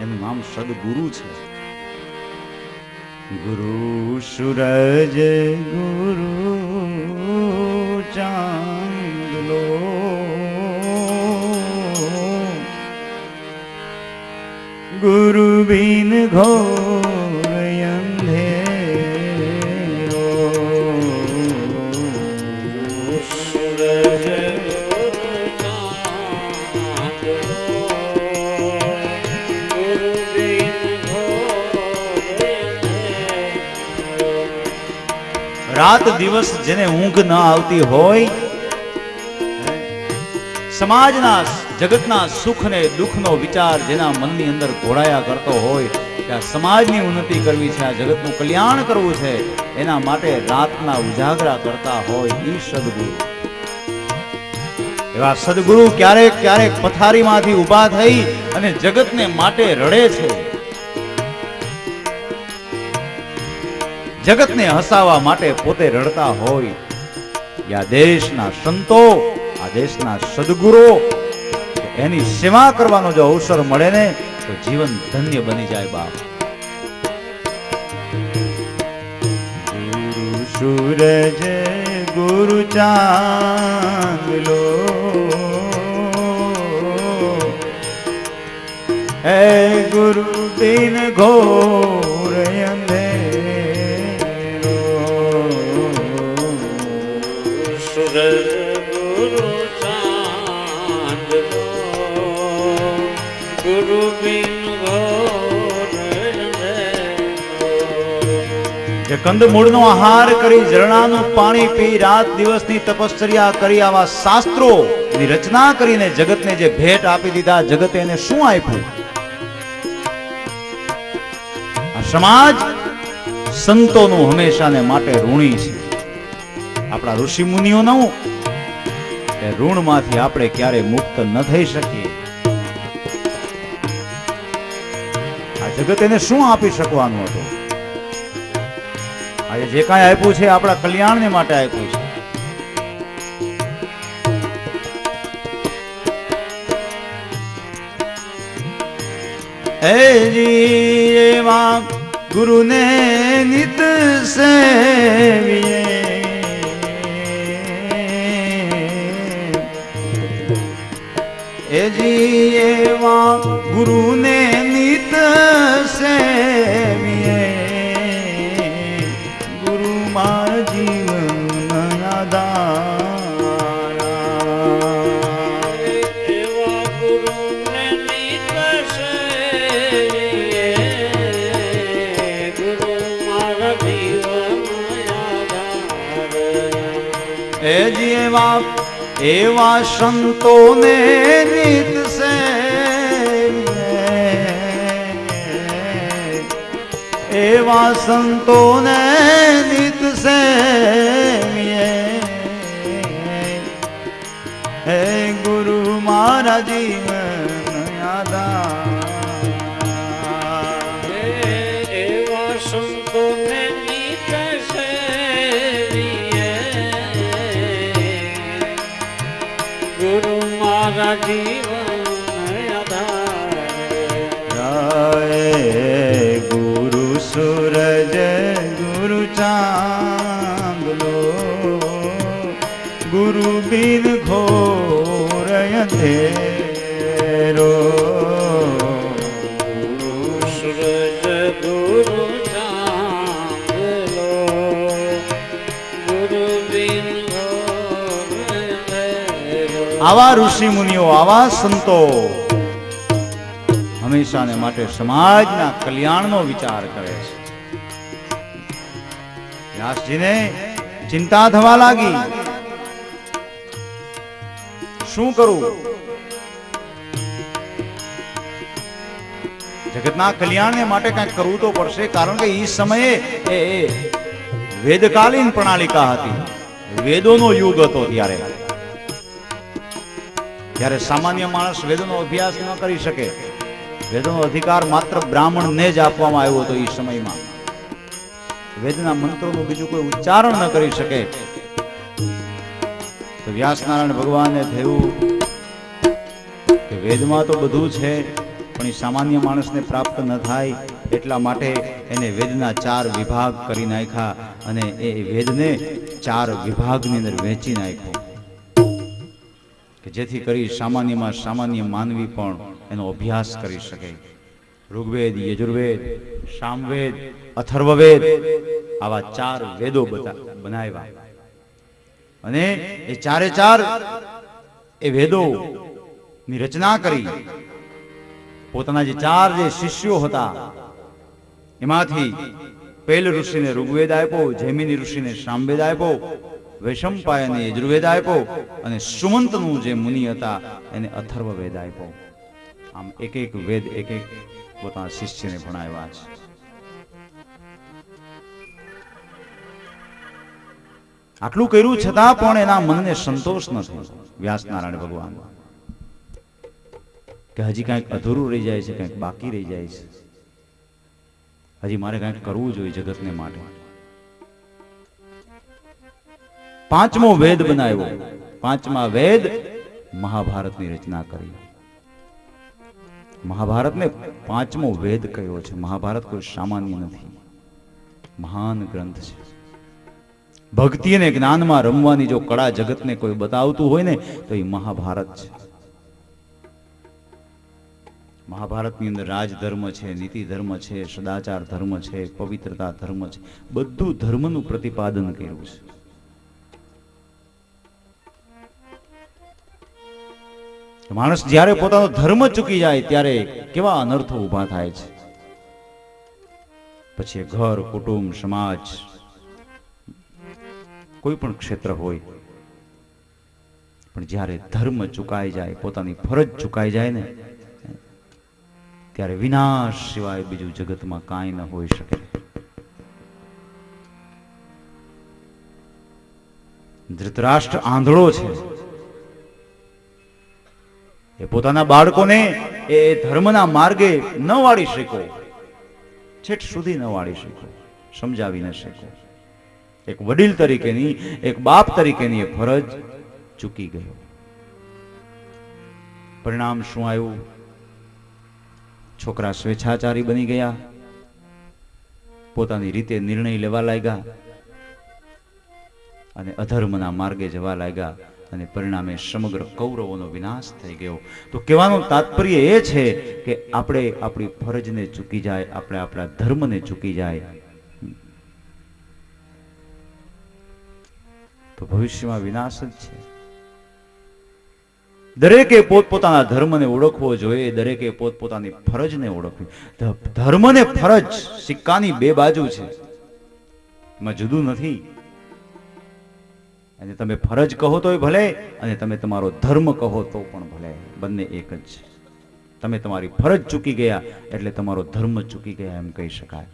એનું નામ સદગુરુ છે. ગુરુ સૂરજ ગુરુ ચાંદલો ગુરુ બિન ઘોર અંધેરો. સૂરજ રાત દિવસ જેને ઊંઘ ન આવતી હોય, સમાજના જગતના સુખ ને દુઃખનો વિચાર જેના મનની અંદર ઘોડાયા કરતો હોય કે આ સમાજની ઉન્નતિ કરવી છે, આ જગતનું કલ્યાણ કરવું છે, એના માટે રાતના ઉજાગરા કરતા હોય એ સદગુરુ. એવા સદગુરુ ક્યારેક ક્યારેક પથારીમાંથી ઊભા થઈ અને જગતને માટે રડે છે, જગતને હસાવવા માટે પોતે રડતા હોય. આ દેશના સંતો, આ દેશના સદગુરુ, એની સેવા કરવાનો જો અવસર મળે ને તો જીવન ધન્ય બની જાય. બાપ ગુરુ સૂરજ ગુરુ ચાંદલો હે ગુરુ બિન ઘોર અંધેરો. સૂરજ ગુરુ ચાંદલો ગુરુ બિન ઘોર અંધેરો. જે કંદમૂળનો આહાર કરી, ઝરણાનું પાણી પી, રાત દિવસની તપશ્ચર્યા કરી, આવા શાસ્ત્રો ની રચના કરીને જગતને જે ભેટ આપી દીધા, જગતે એને શું આપ્યું? આ સમાજ સંતોનું હંમેશાને માટે ઋણી છે. આપણા ઋષિ મુનિઓનું એ ઋણમાંથી આપણે ક્યારે મુક્ત ન થઈ શકીએ. આ જગત એને શું આપી શકવાનું હતું? આજે જે કાંઈ આપ્યું છે આપણા કલ્યાણને માટે આપ્યું છે. એ જી એવા ગુરુને નિત સેવીએ, એ જી એવા ગુરુને નિત સેવીએ, ગુરુ મારા જીવન આધાર,
એવા ગુરુને નિત સેવીએ, ગુરુ મારા જીવન આધાર,
એ જેવા એવા સંતોને નિત સેવીએ, એવા સંતોને નિત સેવીએ, હે ગુરુ મારા જીવન આધાર,
એવા સંતોને નિત સેવીએ, ગુરુ મારા જીવન આધાર,
ગુરુ સૂરજ ગુરુ ચાંદલો, ગુરુ બિન ઘોર અંધેરો,
સૂરજ ગુરુ ચાંદલો, ગુરુ બિન ઘોર અંધેરો.
આવા ઋષિ મુનિઓ, આવા સંતો હંમેશાને માટે સમાજના કલ્યાણનો વિચાર કરે છે. વ્યાસજીને ચિંતા થવા લાગી, શું કરું? જગતના કલ્યાણને માટે કંઈક કરવું તો પડશે, કારણ કે એ સમયે એ વેદકાલીન પ્રણાલિકા હતી, વેદોનો યુગ હતો. ત્યારે સામાન્ય માણસ વેદોનો અભ્યાસ ન કરી શકે. વેદોનો અધિકાર માત્ર બ્રાહ્મણને જ આપવામાં આવ્યો હતો. એ સમયમાં વેદના મંત્રોનું બીજું કોઈ ઉચ્ચારણ ન કરી શકે. તો વ્યાસનારાયણ ભગવાનને થયું કે વેદમાં તો બધું છે, પણ એ સામાન્ય માણસને પ્રાપ્ત ન થાય, એટલા માટે એને વેદના 4 વિભાગ કરી નાખ્યા અને એ વેદને 4 વિભાગની અંદર વહેંચી નાખ્યો કે જેથી કરી સામાન્યમાં સામાન્ય માનવી પણ એનો અભ્યાસ કરી શકે. ઋગ્વેદ, યજુર્વેદ, સામવેદ, અથર્વવેદ, આવા 4 વેદો બનાવ્યા અને એ 4 એ વેદો ની રચના કરી. પોતાના જે 4 શિષ્યો હતા એમાંથી પહેલ ઋષિને ઋગ્વેદ આપ્યો, જૈમિની ઋષિને સામવેદ આપ્યો, વૈશંપાયને યજુર્વેદ આપ્યો અને સુમંતનું જે મુનિ હતા એને અથર્વવેદ આપ્યો. આમ એક વેદ એક પોતાના શિષ્યને ભણાવ્યા છે. આટલું કર્યું છતાં પણ એના મનને સંતોષ ન થયો વ્યાસનારાયણ ભગવાન, કે હજી કંઈક અધૂરું રહી જાય છે, કંઈક બાકી રહી જાય છે, હજી મારે કંઈક કરવું જોઈએ જગતને માટે. 5મો વેદ બનાવ્યો. 5મા વેદ મહાભારતની રચના કરી. મહાભારતને 5મો વેદ કહ્યો છે. મહાભારત કોઈ સામાન્ય નથી, મહાન ગ્રંથ છે. ભક્તિ અને જ્ઞાનમાં રમવાની જો કળા જગતને કોઈ બતાવતું હોય ને તો એ મહાભારત છે. મહાભારતની અંદર રાજધર્મ છે, નીતિ ધર્મ છે, સદાચાર ધર્મ છે, પવિત્રતા ધર્મ છે, બધું ધર્મનું પ્રતિપાદન કર્યું છે. માણસ જ્યારે પોતાનો ધર્મ ચૂકી જાય ત્યારે કેવા અનર્થો ઊભા થાય છે. પછી ઘર, કુટુંબ, સમાજ, કોઈ પણ ક્ષેત્ર હોય, પણ જ્યારે ધર્મ ચૂકાઈ જાય, પોતાની ફરજ ચૂકાઈ જાય ને ત્યારે વિનાશ સિવાય બીજું જગતમાં કાંઈ ન હોઈ શકે. ધૃતરાષ્ટ્ર આંધળો છે. એ પોતાના બાળકોને એ ધર્મના માર્ગે ન વાળી શક્યો, છેક સુધી ન વાળી શક્યો, સમજાવી ન શક્યો. એક વડીલ તરીકેની, એક બાપ તરીકેની એ ફરજ ચૂકી ગયો. પરિણામ શું આવ્યું? છોકરા સ્વેચ્છાચારી બની ગયા, પોતાની રીતે નિર્ણય લેવા લાગ્યા અને અધર્મના માર્ગે જવા લાગ્યા અને પરિણામે સમગ્ર કૌરવોનો વિનાશ થઈ ગયો. તો કહેવાનું તાત્પર્ય એ છે કે આપણે આપણી ફરજને ચૂકી જાય, આપણે આપણા ધર્મને ચૂકી જાય તો ભવિષ્યમાં વિનાશ જ છે. દરેકે પોતપોતાના ધર્મને ઓળખવો જોઈએ, દરેકે પોતપોતાની ફરજને ઓળખવી. ધર્મ ને ફરજ સિક્કાની બે બાજુ છે, એમાં જુદું નથી. અને તમે ફરજ કહો તોય ભલે અને તમે તમારો ધર્મ કહો તો પણ ભલે, બંને એક જ છે. તમે તમારી ફરજ ચૂકી ગયા એટલે તમારો ધર્મ ચૂકી ગયા એમ કહી શકાય.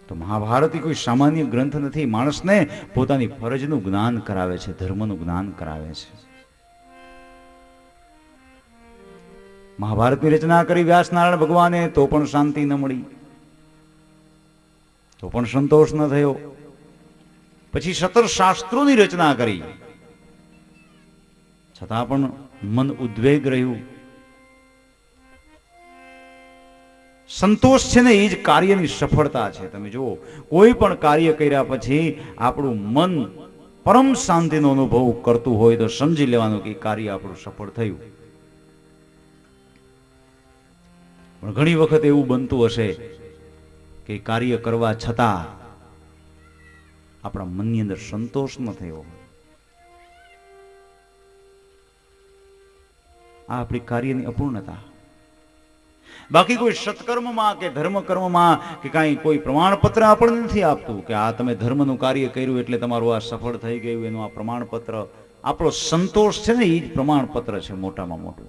તો મહાભારત એ કોઈ સામાન્ય ગ્રંથ નથી, માણસને પોતાની ફરજનું જ્ઞાન કરાવે છે, ધર્મનું જ્ઞાન કરાવે છે. મહાભારતની રચના કરી વ્યાસ નારાયણ ભગવાને તો પણ શાંતિ ન મળી, તો પણ સંતોષ ન થયો. પછી 17 શાસ્ત્રોની રચના કરી, છતાં પણ મન ઉદ્વેગ રહ્યું. સંતોષ છે ને એ જ કાર્યની સફળતા છે. તમે જુઓ, કોઈ પણ કાર્ય કર્યા પછી આપણું મન પરમ શાંતિનો અનુભવ કરતું હોય તો સમજી લેવાનું કે કાર્ય આપણું સફળ થયું. પણ ઘણી વખત એવું બનતું હશે કે કાર્ય કરવા છતાં આપણા મનની અંદર સંતોષ ન થયો. આ આપણી કાર્યની અપૂર્ણતા. બાકી કોઈ સત્કર્મમાં કે ધર્મકર્મમાં કે કાંઈ કોઈ પ્રમાણપત્ર આપણને નથી આપતું કે આ તમે ધર્મનું કાર્ય કર્યું એટલે તમારું આ સફળ થઈ ગયું એનું આ પ્રમાણપત્ર. આપણો સંતોષ છે ને એ જ પ્રમાણપત્ર છે મોટામાં મોટું.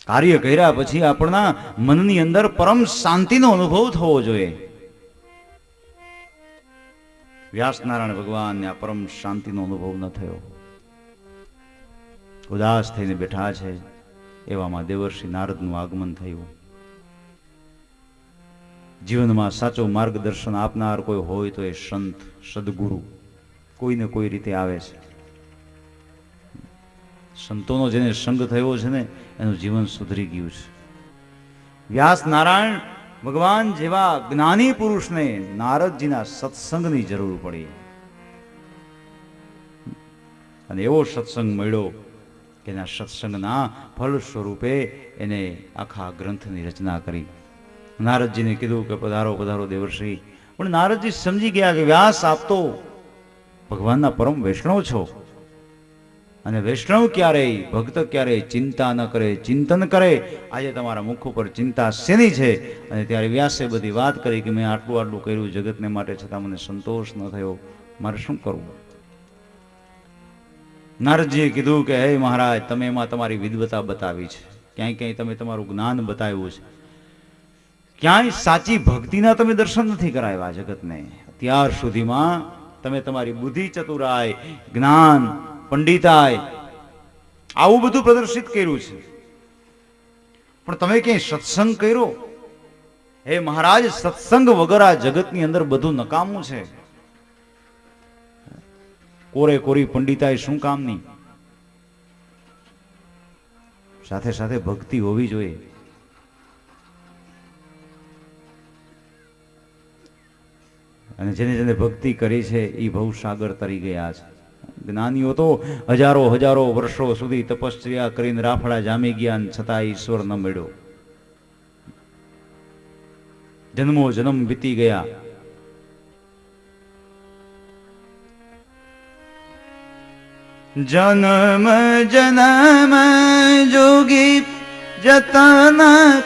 કાર્ય કર્યા પછી આપણા મનની અંદર પરમ શાંતિનો અનુભવ થવો જોઈએ. વ્યાસ નારાયણ ભગવાનને આ પરમ શાંતિનો અનુભવ ન થયો, ઉદાસ થઈને બેઠા છે. એવામાં દેવર્ષિ નારદનું આગમન થયું. જીવનમાં સાચો માર્ગદર્શન આપનાર કોઈ હોય તો એ સંત સદગુરુ કોઈને કોઈ રીતે આવે છે. સંતોનો જેને સંગ થયો છે ને એનું જીવન સુધરી ગયું છે. વ્યાસ નારાયણ ભગવાન જેવા જ્ઞાની પુરુષને નારદજીના સત્સંગની જરૂર પડી અને એવો સત્સંગ મળ્યો કે એના સત્સંગના ફળ સ્વરૂપે એને આખા ગ્રંથની રચના કરી. નારદજીને કીધું કે પધારો પધારો દેવર્ષિ. પણ નારદજી સમજી ગયા કે વ્યાસ આપ તો ભગવાનના પરમ વૈષ્ણવ છો અને વૈષ્ણવ ક્યારેય ભક્ત ક્યારેય ચિંતા ન કરે, ચિંતન કરે. આજે તમારા મુખ ઉપર ચિંતા શેની છે? અને ત્યારે વ્યાસે બધી વાત કરી કે મેં આટલું આટલું કર્યું જગતને માટે, છતાં મને સંતોષ ન થયો, મારે શું કરવું? નારદજીએ કીધું કે હે મહારાજ, તમે એમાં તમારી વિદ્વતા બતાવી છે, ક્યાંય ક્યાંય તમે તમારું જ્ઞાન બતાવ્યું છે, ક્યાંય સાચી ભક્તિના તમે દર્શન નથી કરાવ્યા જગતને. અત્યાર સુધીમાં તમે તમારી બુદ્ધિ ચતુરાય, જ્ઞાન, પંડિતાય આવું બધું પ્રદર્શિત કર્યું છે, પણ તમે ક્યાંય સત્સંગ કર્યો? હે મહારાજ, સત્સંગ વગર આ જગતની અંદર બધું નકામું છે. કોરે કોરી પંડિતાય શું કામની? સાથે સાથે ભક્તિ હોવી જોઈએ. અને જેને જેને ભક્તિ કરી છે એ ભવસાગર તરી ગયા છે. જ્ઞાનીઓ તો હજારો હજારો વર્ષો સુધી તપસ્યા કરીને રાફડા જામી ગયા, છતાં ઈશ્વર ન મળ્યો. જન્મો જન્મ વીતી ગયા. જન્મ જન્મ જોગી જતન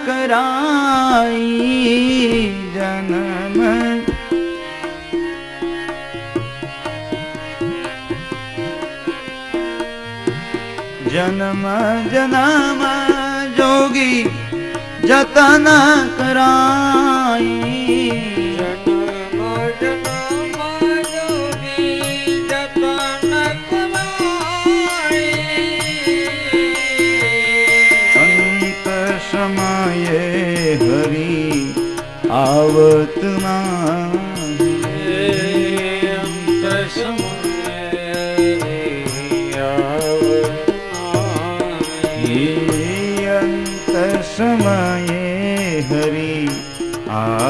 કરાઈ, જન્મ જન્મ જન્મ જોગી જતન કરાઈ, હરી આવત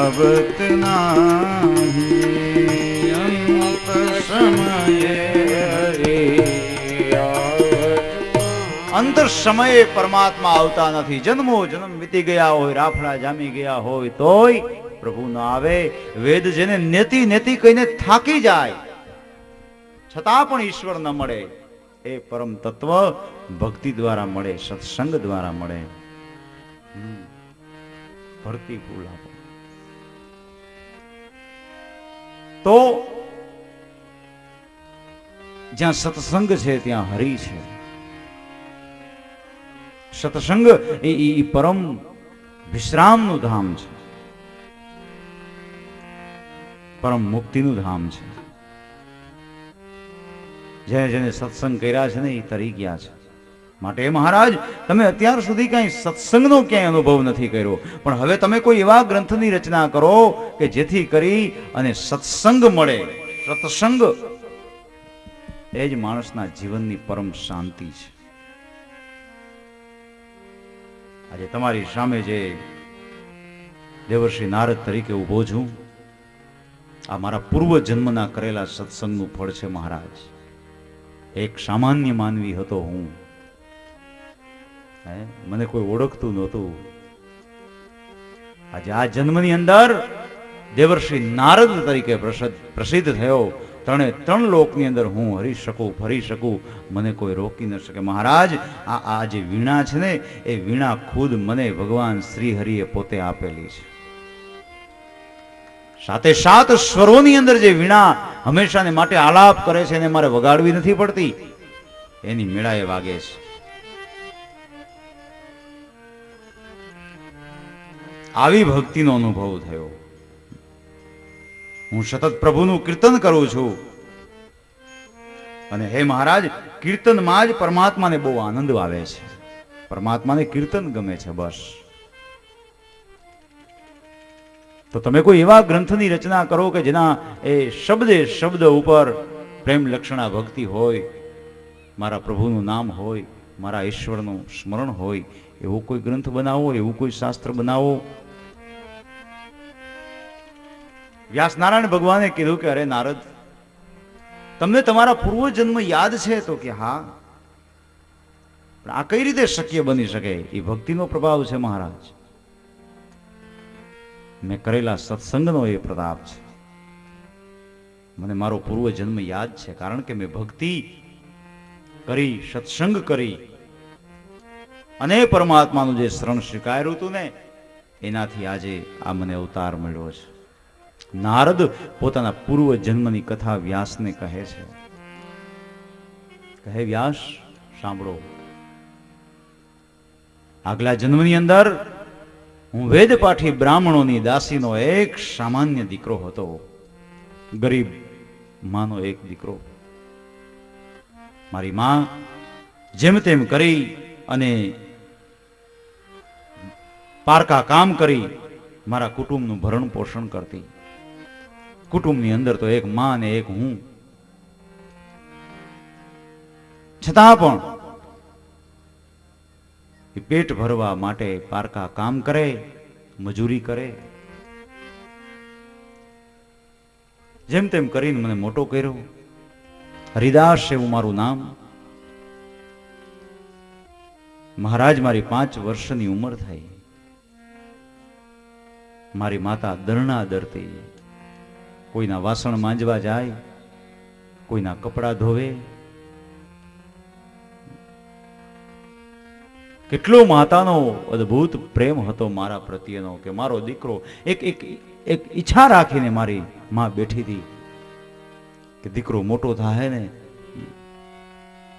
આવત નાહી અંત સમયે અંતર સમયે પરમાત્મા આવતા નથી. જન્મો જન્મ વીતી ગયા હોય, રાફડા જામી ગયા હોય તોય પ્રભુ ન આવે. વેદ જેને નેતિ નેતિ કહીને થાકી જાય છતાં પણ ઈશ્વર ન મળે, એ પરમ તત્વ ભક્તિ દ્વારા મળે, સત્સંગ દ્વારા મળે. ભરતી ફૂલ આપો તો જ્યાં સત્સંગ છે ત્યાં હરિ છે. સત્સંગ એ પરમ વિશ્રામનું ધામ છે, પરમ મુક્તિનું ધામ છે. જેને સત્સંગ કર્યા છે ને એ તરી ગયા છે. માટે મહારાજ તમે અત્યાર સુધી કઈ સત્સંગનો ક્યાંય અનુભવ નથી કર્યો, પણ હવે તમે કોઈ એવા ગ્રંથની રચના કરો કે જેથી કરી અને સત્સંગ મળે. સત્સંગ એ જ માણસના જીવનની પરમ શાંતિ છે. આજે તમારી સામે જે દેવર્ષિ નારદ તરીકે ઉભો છું, આ મારા પૂર્વ જન્મના કરેલા સત્સંગનું ફળ છે મહારાજ. એક સામાન્ય માનવી હતો હું, મને કોઈ ઓળખતું નહોતું. આજે આ જન્મની અંદર દેવર્ષિ નારદ તરીકે પ્રસિદ્ધ થયો. ત્રણ લોકની અંદર હું હરી શકું, ફરી શકું, મને કોઈ રોકી ન શકે. મહારાજ આ જે વીણા છે ને એ વીણા ખુદ મને ભગવાન શ્રી હરિએ પોતે આપેલી છે. સાથે સાત સ્વરોની અંદર જે વીણા હંમેશાને માટે આલાપ કરે છે એને મારે વગાડવી નથી પડતી, એની મેળાએ વાગે છે. આવી ભક્તિનો અનુભવ થયો. હું સતત પ્રભુનું કીર્તન કરું છું અને હે મહારાજ કીર્તનમાં જ પરમાત્માને બહુ આનંદ આવે છે. પરમાત્માને કીર્તન ગમે છે. બસ તો તમે કોઈ એવા ગ્રંથની રચના કરો કે જેના એ શબ્દે શબ્દ ઉપર પ્રેમ લક્ષણા ભક્તિ હોય, મારા પ્રભુનું નામ હોય, મારા ઈશ્વરનું સ્મરણ હોય, એવો કોઈ ગ્રંથ બનાવો, એવું કોઈ શાસ્ત્ર બનાવો. વ્યાસનારાયણ ભગવાને કીધું કે અરે નારદ, તમને તમારા પૂર્વ જન્મ યાદ છે? તો કે હા. પણ આ કઈ રીતે શક્ય બની શકે? એ ભક્તિનો પ્રભાવ છે મહારાજ. મેં કરેલા સત્સંગનો એ પ્રતાપ છે. મને મારો પૂર્વ જન્મ યાદ છે, કારણ કે મેં ભક્તિ કરી, સત્સંગ કરી અને પરમાત્માનું જે શરણ સ્વીકાર્યું હતું ને એનાથી આજે આ મને અવતાર મળ્યો છે. નારદ પોતાના પૂર્વ જન્મની કથા વ્યાસને કહે છે. કહે, વ્યાસ સાંભળો, આગલા જન્મની અંદર હું વેદપાઠી બ્રાહ્મણોની દાસીનો એક સામાન્ય દીકરો હતો. ગરીબ માનો એક દીકરો. મારી માં જેમ તેમ કરી અને પારકા કામ કરી મારા કુટુંબનું ભરણ પોષણ કરતી. કુટુંબની અંદર તો એક માં ને એક હું. છતાં પણ એ પેટ ભરવા માટે પારકા કામ કરે, મજૂરી કરે. જેમ તેમ કરીને મને મોટો કર્યો. હરિદાસ એવું મારું નામ. મહારાજ મારી 5 વર્ષની ઉંમર થઈ. મારી માતા દરણા દરતી, કોઈના વાસણ માંજવા જાય, કોઈના કપડા ધોવે. કેટલો માતાનો અદ્ભુત પ્રેમ હતો મારા પ્રત્યેનો કે મારો દીકરો એક ઈચ્છા રાખીને મારી માં બેઠી હતી કે દીકરો મોટો થાય ને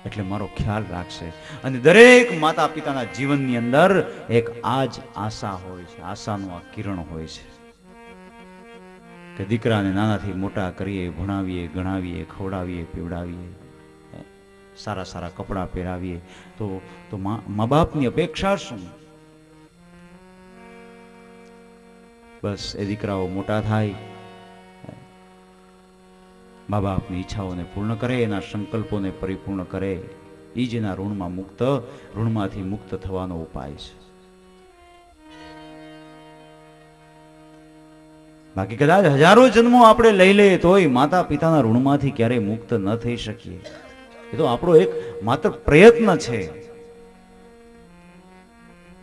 એટલે મારો ખ્યાલ રાખશે. અને દરેક માતા પિતાના જીવનની અંદર એક આ જ આશા હોય છે, આશાનું આ કિરણ હોય છે કે દીકરાને નાનાથી મોટા કરીએ, ભણાવીએ, ગણાવીએ, ખવડાવીએ, પીવડાવીએ, સારા સારા કપડાં પહેરાવીએ. તો મા બાપની અપેક્ષા શું? બસ એ દીકરાઓ મોટા થાય, મા બાપની ઈચ્છાઓને પૂર્ણ કરે, એના સંકલ્પોને પરિપૂર્ણ કરે. એ જ એના ઋણમાંથી મુક્ત થવાનો ઉપાય છે. બાકી કદાચ હજારો જન્મો આપણે લઈ લઈએ તોય માતા પિતાના ઋણમાંથી ક્યારેય મુક્ત ન થઈ શકીએ. એ તો આપણો એક માત્ર પ્રયત્ન છે.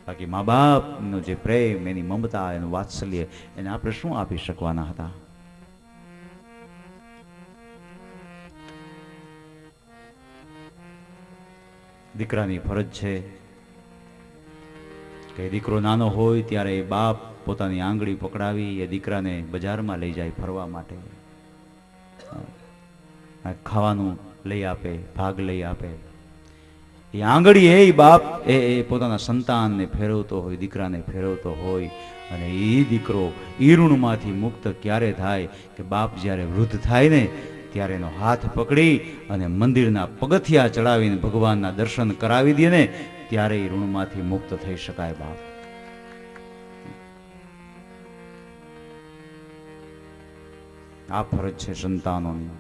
બાકી મા બાપનો જે પ્રેમ, એની મમતા, એનું વાત્સલ્ય, એને આપણે શું આપી શકવાના હતા? દીકરાની ફરજ છે કે દીકરો નાનો હોય ત્યારે બાપ પોતાની આંગળી પકડાવી એ દીકરાને બજારમાં લઈ જાય ફરવા માટે, ખાવાનું લઈ આપે, ભાગ લઈ આપે. એ આંગળી એ બાપ એ પોતાના સંતાનને ફેરવતો હોય, દીકરાને ફેરવતો હોય. અને એ દીકરો ઈ ઋણમાંથી મુક્ત ક્યારે થાય કે બાપ જ્યારે વૃદ્ધ થાય ને ત્યારે એનો હાથ પકડી અને મંદિરના પગથિયા ચડાવીને ભગવાનના દર્શન કરાવી દે ને ત્યારે એ ઋણમાંથી મુક્ત થઈ શકાય. બાપ આ ફરજ છે સંતાનોની.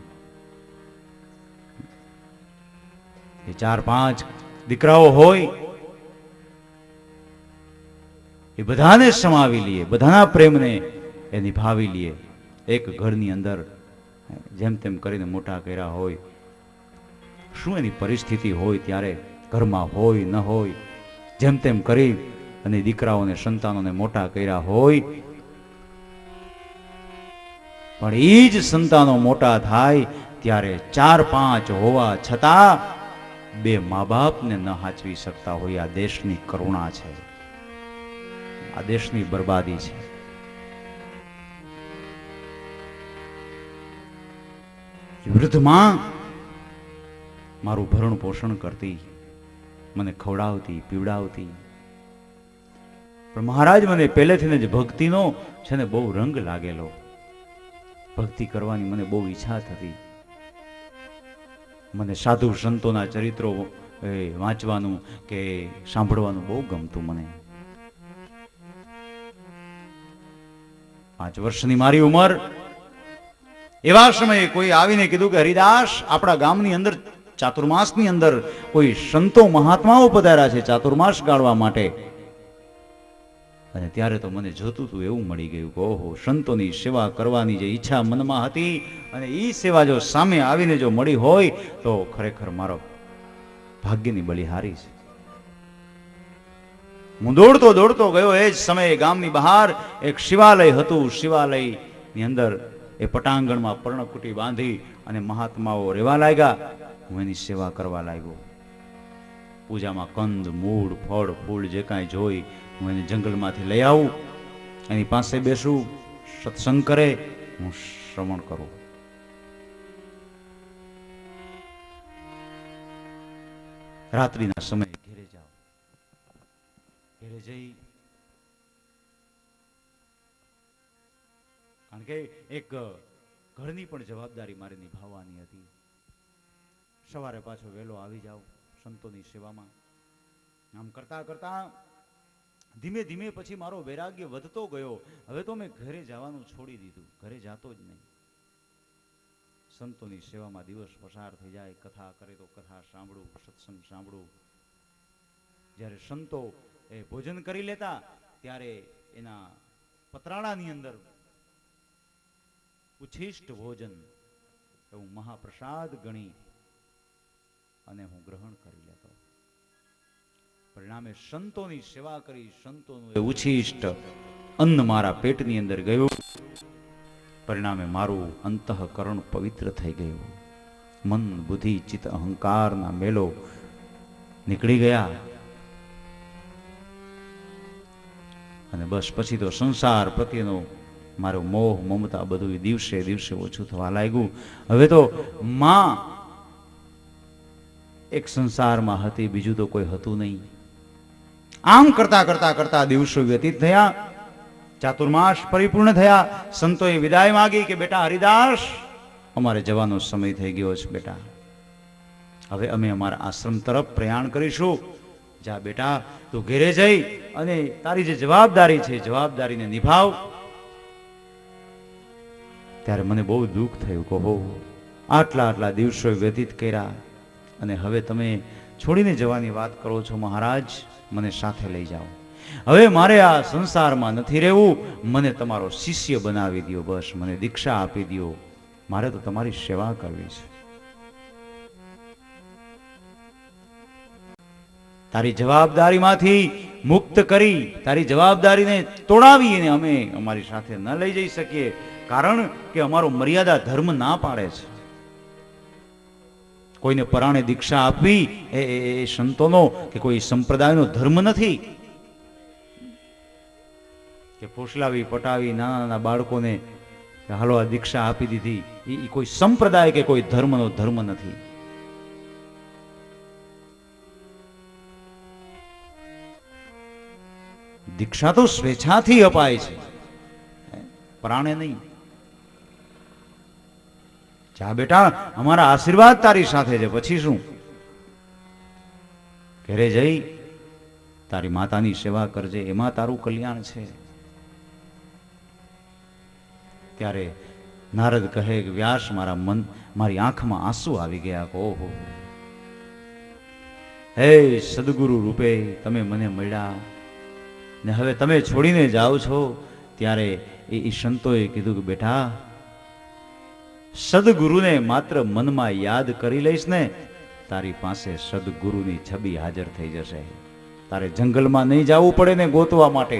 એ 4-5 દીકરાઓ હોય એ બધાને સમાવી લઈએ, બધાના પ્રેમને એ નિભાવી લઈએ. એક ઘરની અંદર જેમ તેમ કરીને મોટા કર્યા હોય, શું એની પરિસ્થિતિ હોય ત્યારે ઘરમાં હોય ન હોય, જેમ તેમ કરી અને દીકરાઓને સંતાનોને મોટા કર્યા હોય, પણ એ જ સંતાનો મોટા થાય ત્યારે 4-5 હોવા છતાં 2 મા બાપને ન હાચવી શકતા હોય. આ દેશની કરુણા છે, આ દેશની બરબાદી છે. વૃદ્ધ માં મારું ભરણ પોષણ કરતી, મને ખવડાવતી, પીવડાવતી. પણ મહારાજ મને પહેલેથી જ ભક્તિનો છે ને બહુ રંગ લાગેલો. ભક્તિ કરવાની મને બહુ ઈચ્છા થતી. મને સાધુ સંતોના ચરિત્રો વાંચવાનું કે સાંભળવાનું બહુ ગમતું. મને 5 વર્ષની મારી ઉંમર, એવા સમયે કોઈ આવીને કીધું કે હરિદાસ, આપણા ગામની અંદર ચાતુર્માસની અંદર કોઈ સંતો મહાત્માઓ પધાર્યા છે ચાતુર્માસ ગાળવા માટે. અને ત્યારે તો મને જોતું હતું એવું મળી ગયું કે ઓહો, સંતોની સેવા કરવાની જે ઈચ્છા મનમાં હતી અને એ સેવા જો સામે આવીને જો મળી હોય તો ખરેખર મારો ભાગ્યની બલિહારી છે. હું દોડતો દોડતો ગયો. એ જ સમયે ગામની બહાર એક શિવાલય હતું. શિવાલયની અંદર એ પટાંગણમાં પર્ણકુટી બાંધી અને મહાત્માઓ રહેવા લાગ્યા. હું એની સેવા કરવા લાગ્યો. પૂજામાં કંદ, મૂળ, ફળ, ફૂલ જે કાંઈ જોઈ હું એને જંગલમાંથી લઈ આવું, એની પાસે બેસું, સત્સંગ કરે, હું શ્રવણ કરું. રાત્રિના સમયે ઘેરે જાઉં. ઘેરે જઈ, કારણ કે એક ઘરની પણ જવાબદારી મારે નિભાવવાની હતી. સવારે પાછો વહેલો આવી જાઉં સંતોની સેવામાં. આમ કરતા કરતા ધીમે ધીમે પછી મારો વૈરાગ્ય વધતો ગયો. હવે તો મેં ઘરે જવાનું છોડી દીધું, ઘરે જાતો જ નહીં. સંતોની સેવામાં દિવસ પસાર થઈ જાય. કથા કરે તો કથા સાંભળું, સત્સંગ સાંભળું. જ્યારે સંતો એ ભોજન કરી લેતા ત્યારે એના પતરાળાની અંદર ઉચ્છિષ્ટ ભોજન એવું મહાપ્રસાદ ગણી અને હું ગ્રહણ કરી લેતો. પરિણામે સંતોની સેવા કરી, સંતોનું એ ઉચ્છિષ્ટ અન્ન મારા પેટની અંદર ગયું. પરિણામે મારું અંતઃકરણ પવિત્ર થઈ ગયું. મન, બુદ્ધિ, ચિત્ત, અહંકારના મેલો નીકળી ગયા. અને બસ પછી તો સંસાર પ્રત્યેનો મારો મોહ, મમતા બધું દિવસે દિવસે ઓછું થવા લાગ્યું. હવે તો માં એક સંસારમાં હતી, બીજું તો કોઈ હતું નહીં. આમ કરતા કરતા કરતા દિવસો વ્યતીત થયા. ચાતુર્માસ પરિપૂર્ણ થયા. સંતોએ વિદાય માંગી કે બેટા હરિદાસ, અમારે જવાનો સમય થઈ ગયો છે બેટા. હવે અમે અમારા આશ્રમ તરફ પ્રયાણ કરીશું. જા બેટા, તું ઘેરે જઈ અને તારી જે જવાબદારી છે જવાબદારીને નિભાવ. ત્યારે મને બહુ દુઃખ થયું કે હો, આટલા દિવસો વ્યતીત કર્યા અને હવે તમે છોડીને જવાની વાત કરો છો. મહારાજ, મને સાથે લઈ જાઓ. હવે મારે આ સંસારમાં નથી રહેવું, મને તમારો શિષ્ય બનાવી દો, બસ મને દીક્ષા આપી દો, મારે તો તમારી સેવા કરવી છે. તારી જવાબદારીમાંથી મુક્ત કરી, તારી જવાબદારીને તોડાવી અને અમે અમારી સાથે ન લઈ જઈ શકીએ, કારણ કે અમારો મર્યાદા ધર્મ ના પાડે છે. કોઈને પરાણે દીક્ષા આપવી એ સંતોનો કે કોઈ સંપ્રદાયનો ધર્મ નથી. કે ફોસલાવી પટાવી નાના નાના બાળકોને હાલો આ દીક્ષા આપી દીધી, એ કોઈ સંપ્રદાય કે કોઈ ધર્મનો ધર્મ નથી. દીક્ષા તો સ્વેચ્છાથી અપાય છે, પ્રાણે નહીં. જા બેટા, અમારા આશીર્વાદ તારી સાથે છે, પછી શું? ઘરે જઈ તારી માતાની સેવા કરજે, એમાં તારું કલ્યાણ છે. ત્યારે નારદ કહે કે વ્યાસ, મારી આંખમાં આંસુ આવી ગયા. ઓહો, હે સદગુરુ રૂપે તમે મને મળ્યા ને હવે તમે છોડીને જાઓ છો. ત્યારે એ સંતોએ કીધું કે બેટા, સદગુરુને માત્ર મનમાં યાદ કરી લઈશ ને, તારી પાસે સદગુરુની છબી હાજર થઈ જશે. તારે જંગલમાં નહીં જવું પડે ને ગોતવા માટે.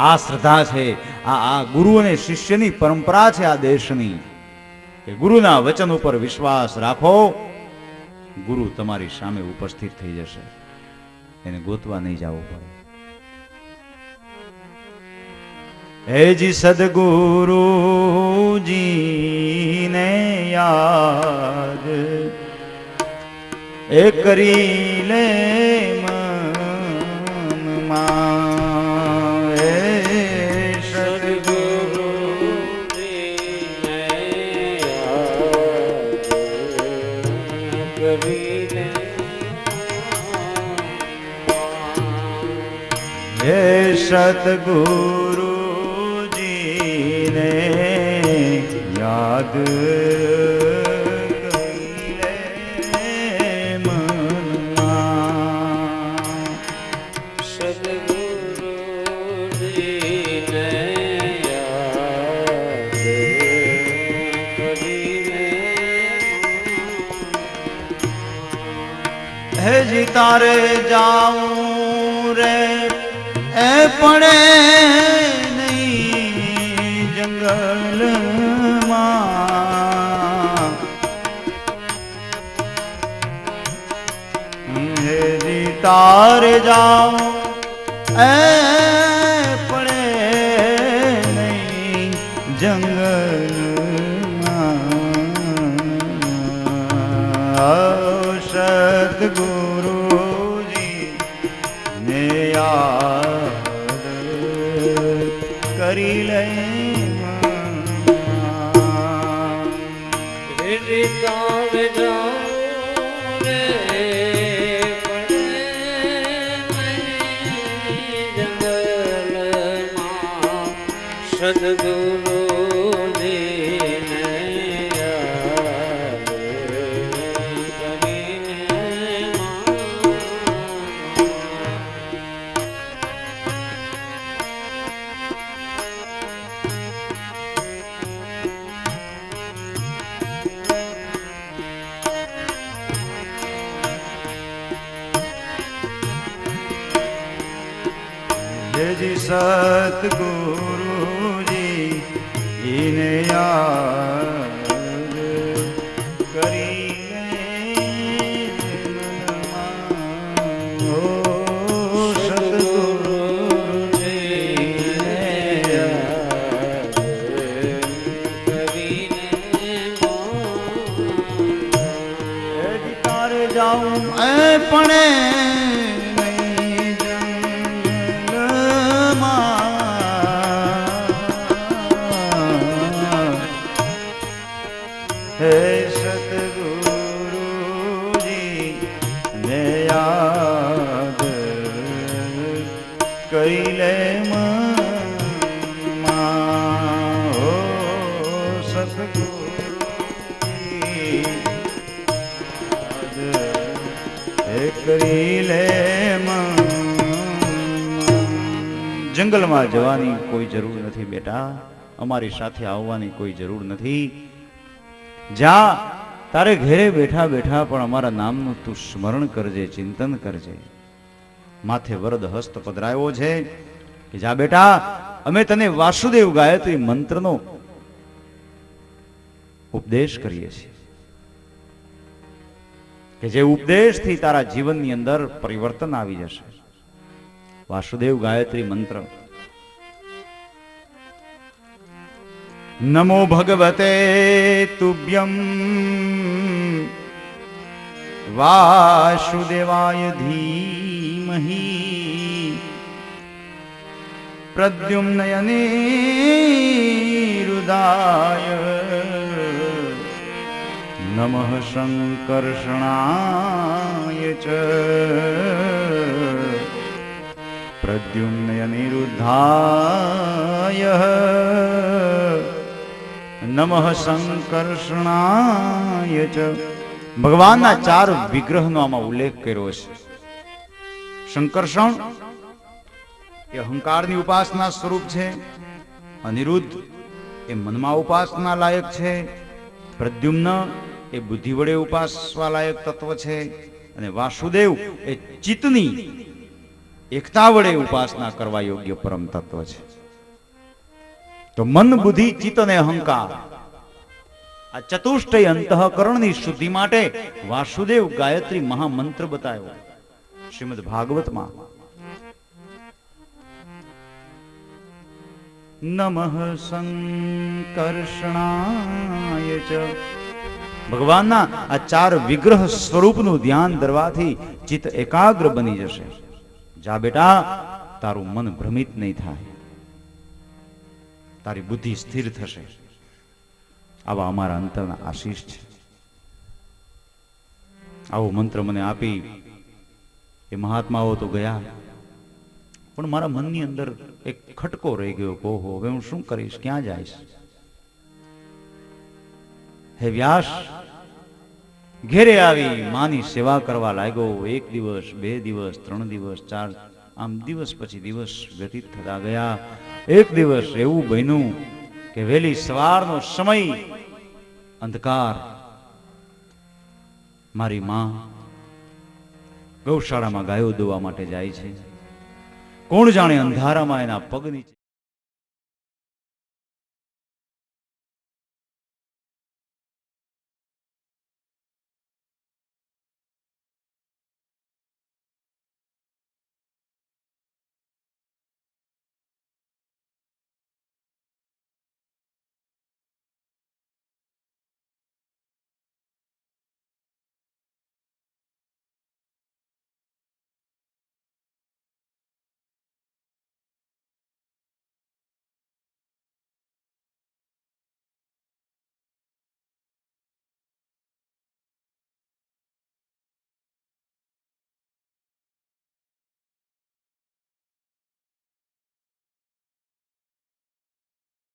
આ શ્રદ્ધા છે, આ ગુરુ અને શિષ્યની પરંપરા છે આ દેશની, કે ગુરુના વચન ઉપર વિશ્વાસ રાખો, ગુરુ તમારી સામે ઉપસ્થિત થઈ જશે, એને ગોતવા નહીં જવું પડે. હેજી સદગુરુજી ને યાદ એ કરી લે મનમાં, હે
સદગુરુજી ને યાદ કરી લે,
હે સદગુરુ યાદ કરી લે મનમાં,
સદગુરુજીને યાદ કરી લે.
હેજી તારે જાઉં રે એ પડે નહીં જંગલમાં, હેજી તારે જાઉં એ પડે નહીં જંગલમાં, સદગુરુજી ને યાદ કરી લે મનમાં.
તારે જાઉં રે પડે નહીં જંગલમાં, સદગુરુજીને યાદ કરીને
હેજી સતગુરુજી એને યાદ કરી જાઉં એ પણ હે સતગુરુજી ને યાદ કરી લે મનમાં, હો સતગુરુજી યાદ હે કરી લે મન. જંગલમાં જવાની કોઈ જરૂર નથી બેટા, અમારી સાથે આવવાની કોઈ જરૂર નથી. જા તારે ઘેરે બેઠા બેઠા પણ અમારા નામનું તું સ્મરણ કરજે, ચિંતન કરજે. માથે વરદ હસ્ત પધરાયો છે કે જા બેટા, અમે તને વાસુદેવ ગાયત્રી મંત્રનો ઉપદેશ કરીએ છીએ કે જે ઉપદેશથી તારા જીવનની અંદર પરિવર્તન આવી જશે. વાસુદેવ ગાયત્રી મંત્ર. નમો ભગવતે તુભ્યમ વાસુદેવાય ધીમહિ પ્રદ્યુમ્નયનિરુદાય નમઃ સંકર્ષણાય ચ પ્રદ્યુમ્નયનિરુદ્ધાય નમઃ સંકર્ષણાય ચ. ભગવાનના 4 વિગ્રહનો આમાં ઉલ્લેખ કર્યો છે. સંકર્ષણ એ અહંકારની ઉપાસના સ્વરૂપ છે, અનિરુદ્ધ એ મનમાં ઉપાસના લાયક છે, પ્રદ્યુમ્ન એ બુદ્ધિ વડે ઉપાસવા લાયક તત્વ છે, અને વાસુદેવ એ ચિત્તની એકતા વડે ઉપાસના કરવા યોગ્ય પરમ તત્વ છે. તો મન, બુદ્ધિ, ચિત્ત અને અહંકાર આ ચતુષ્ટય અંતઃકરણની શુદ્ધિ માટે વાસુદેવ ગાયત્રી મહામંત્ર બતાવ્યો શ્રીમદ ભાગવતમાં. નમઃ સંકર્ષણાય ચ. ભગવાનના આ 4 વિગ્રહ સ્વરૂપનું ધ્યાન ધરવાથી ચિત્ત એકાગ્ર બની જશે. જા બેટા, તારું મન ભ્રમિત નહીં થાય, તારી બુદ્ધિ સ્થિર થશે. આવા અમારા અંતરના આશીષ છે. આવો મંત્ર મને આપી એ મહાત્માઓ તો ગયા, પણ મારા મનની અંદર એક ખટકો રહી ગયો. ઓહો, હવે હું શું કરીશ, ક્યાં જઈશ? હે વ્યાસ, ઘેરે આવી માની સેવા કરવા લાગ્યો. 1 દિવસ, 2 દિવસ, 3 દિવસ, 4, આમ દિવસ પછી દિવસ વ્યતીત થતા ગયા. એક દિવસ એવું બન્યું કે વહેલી સવારનો સમય, અંધકાર, મારી માં ગૌશાળામાં ગાયો દોવા માટે જાય છે. કોણ જાણે અંધારામાં એના પગ નીચે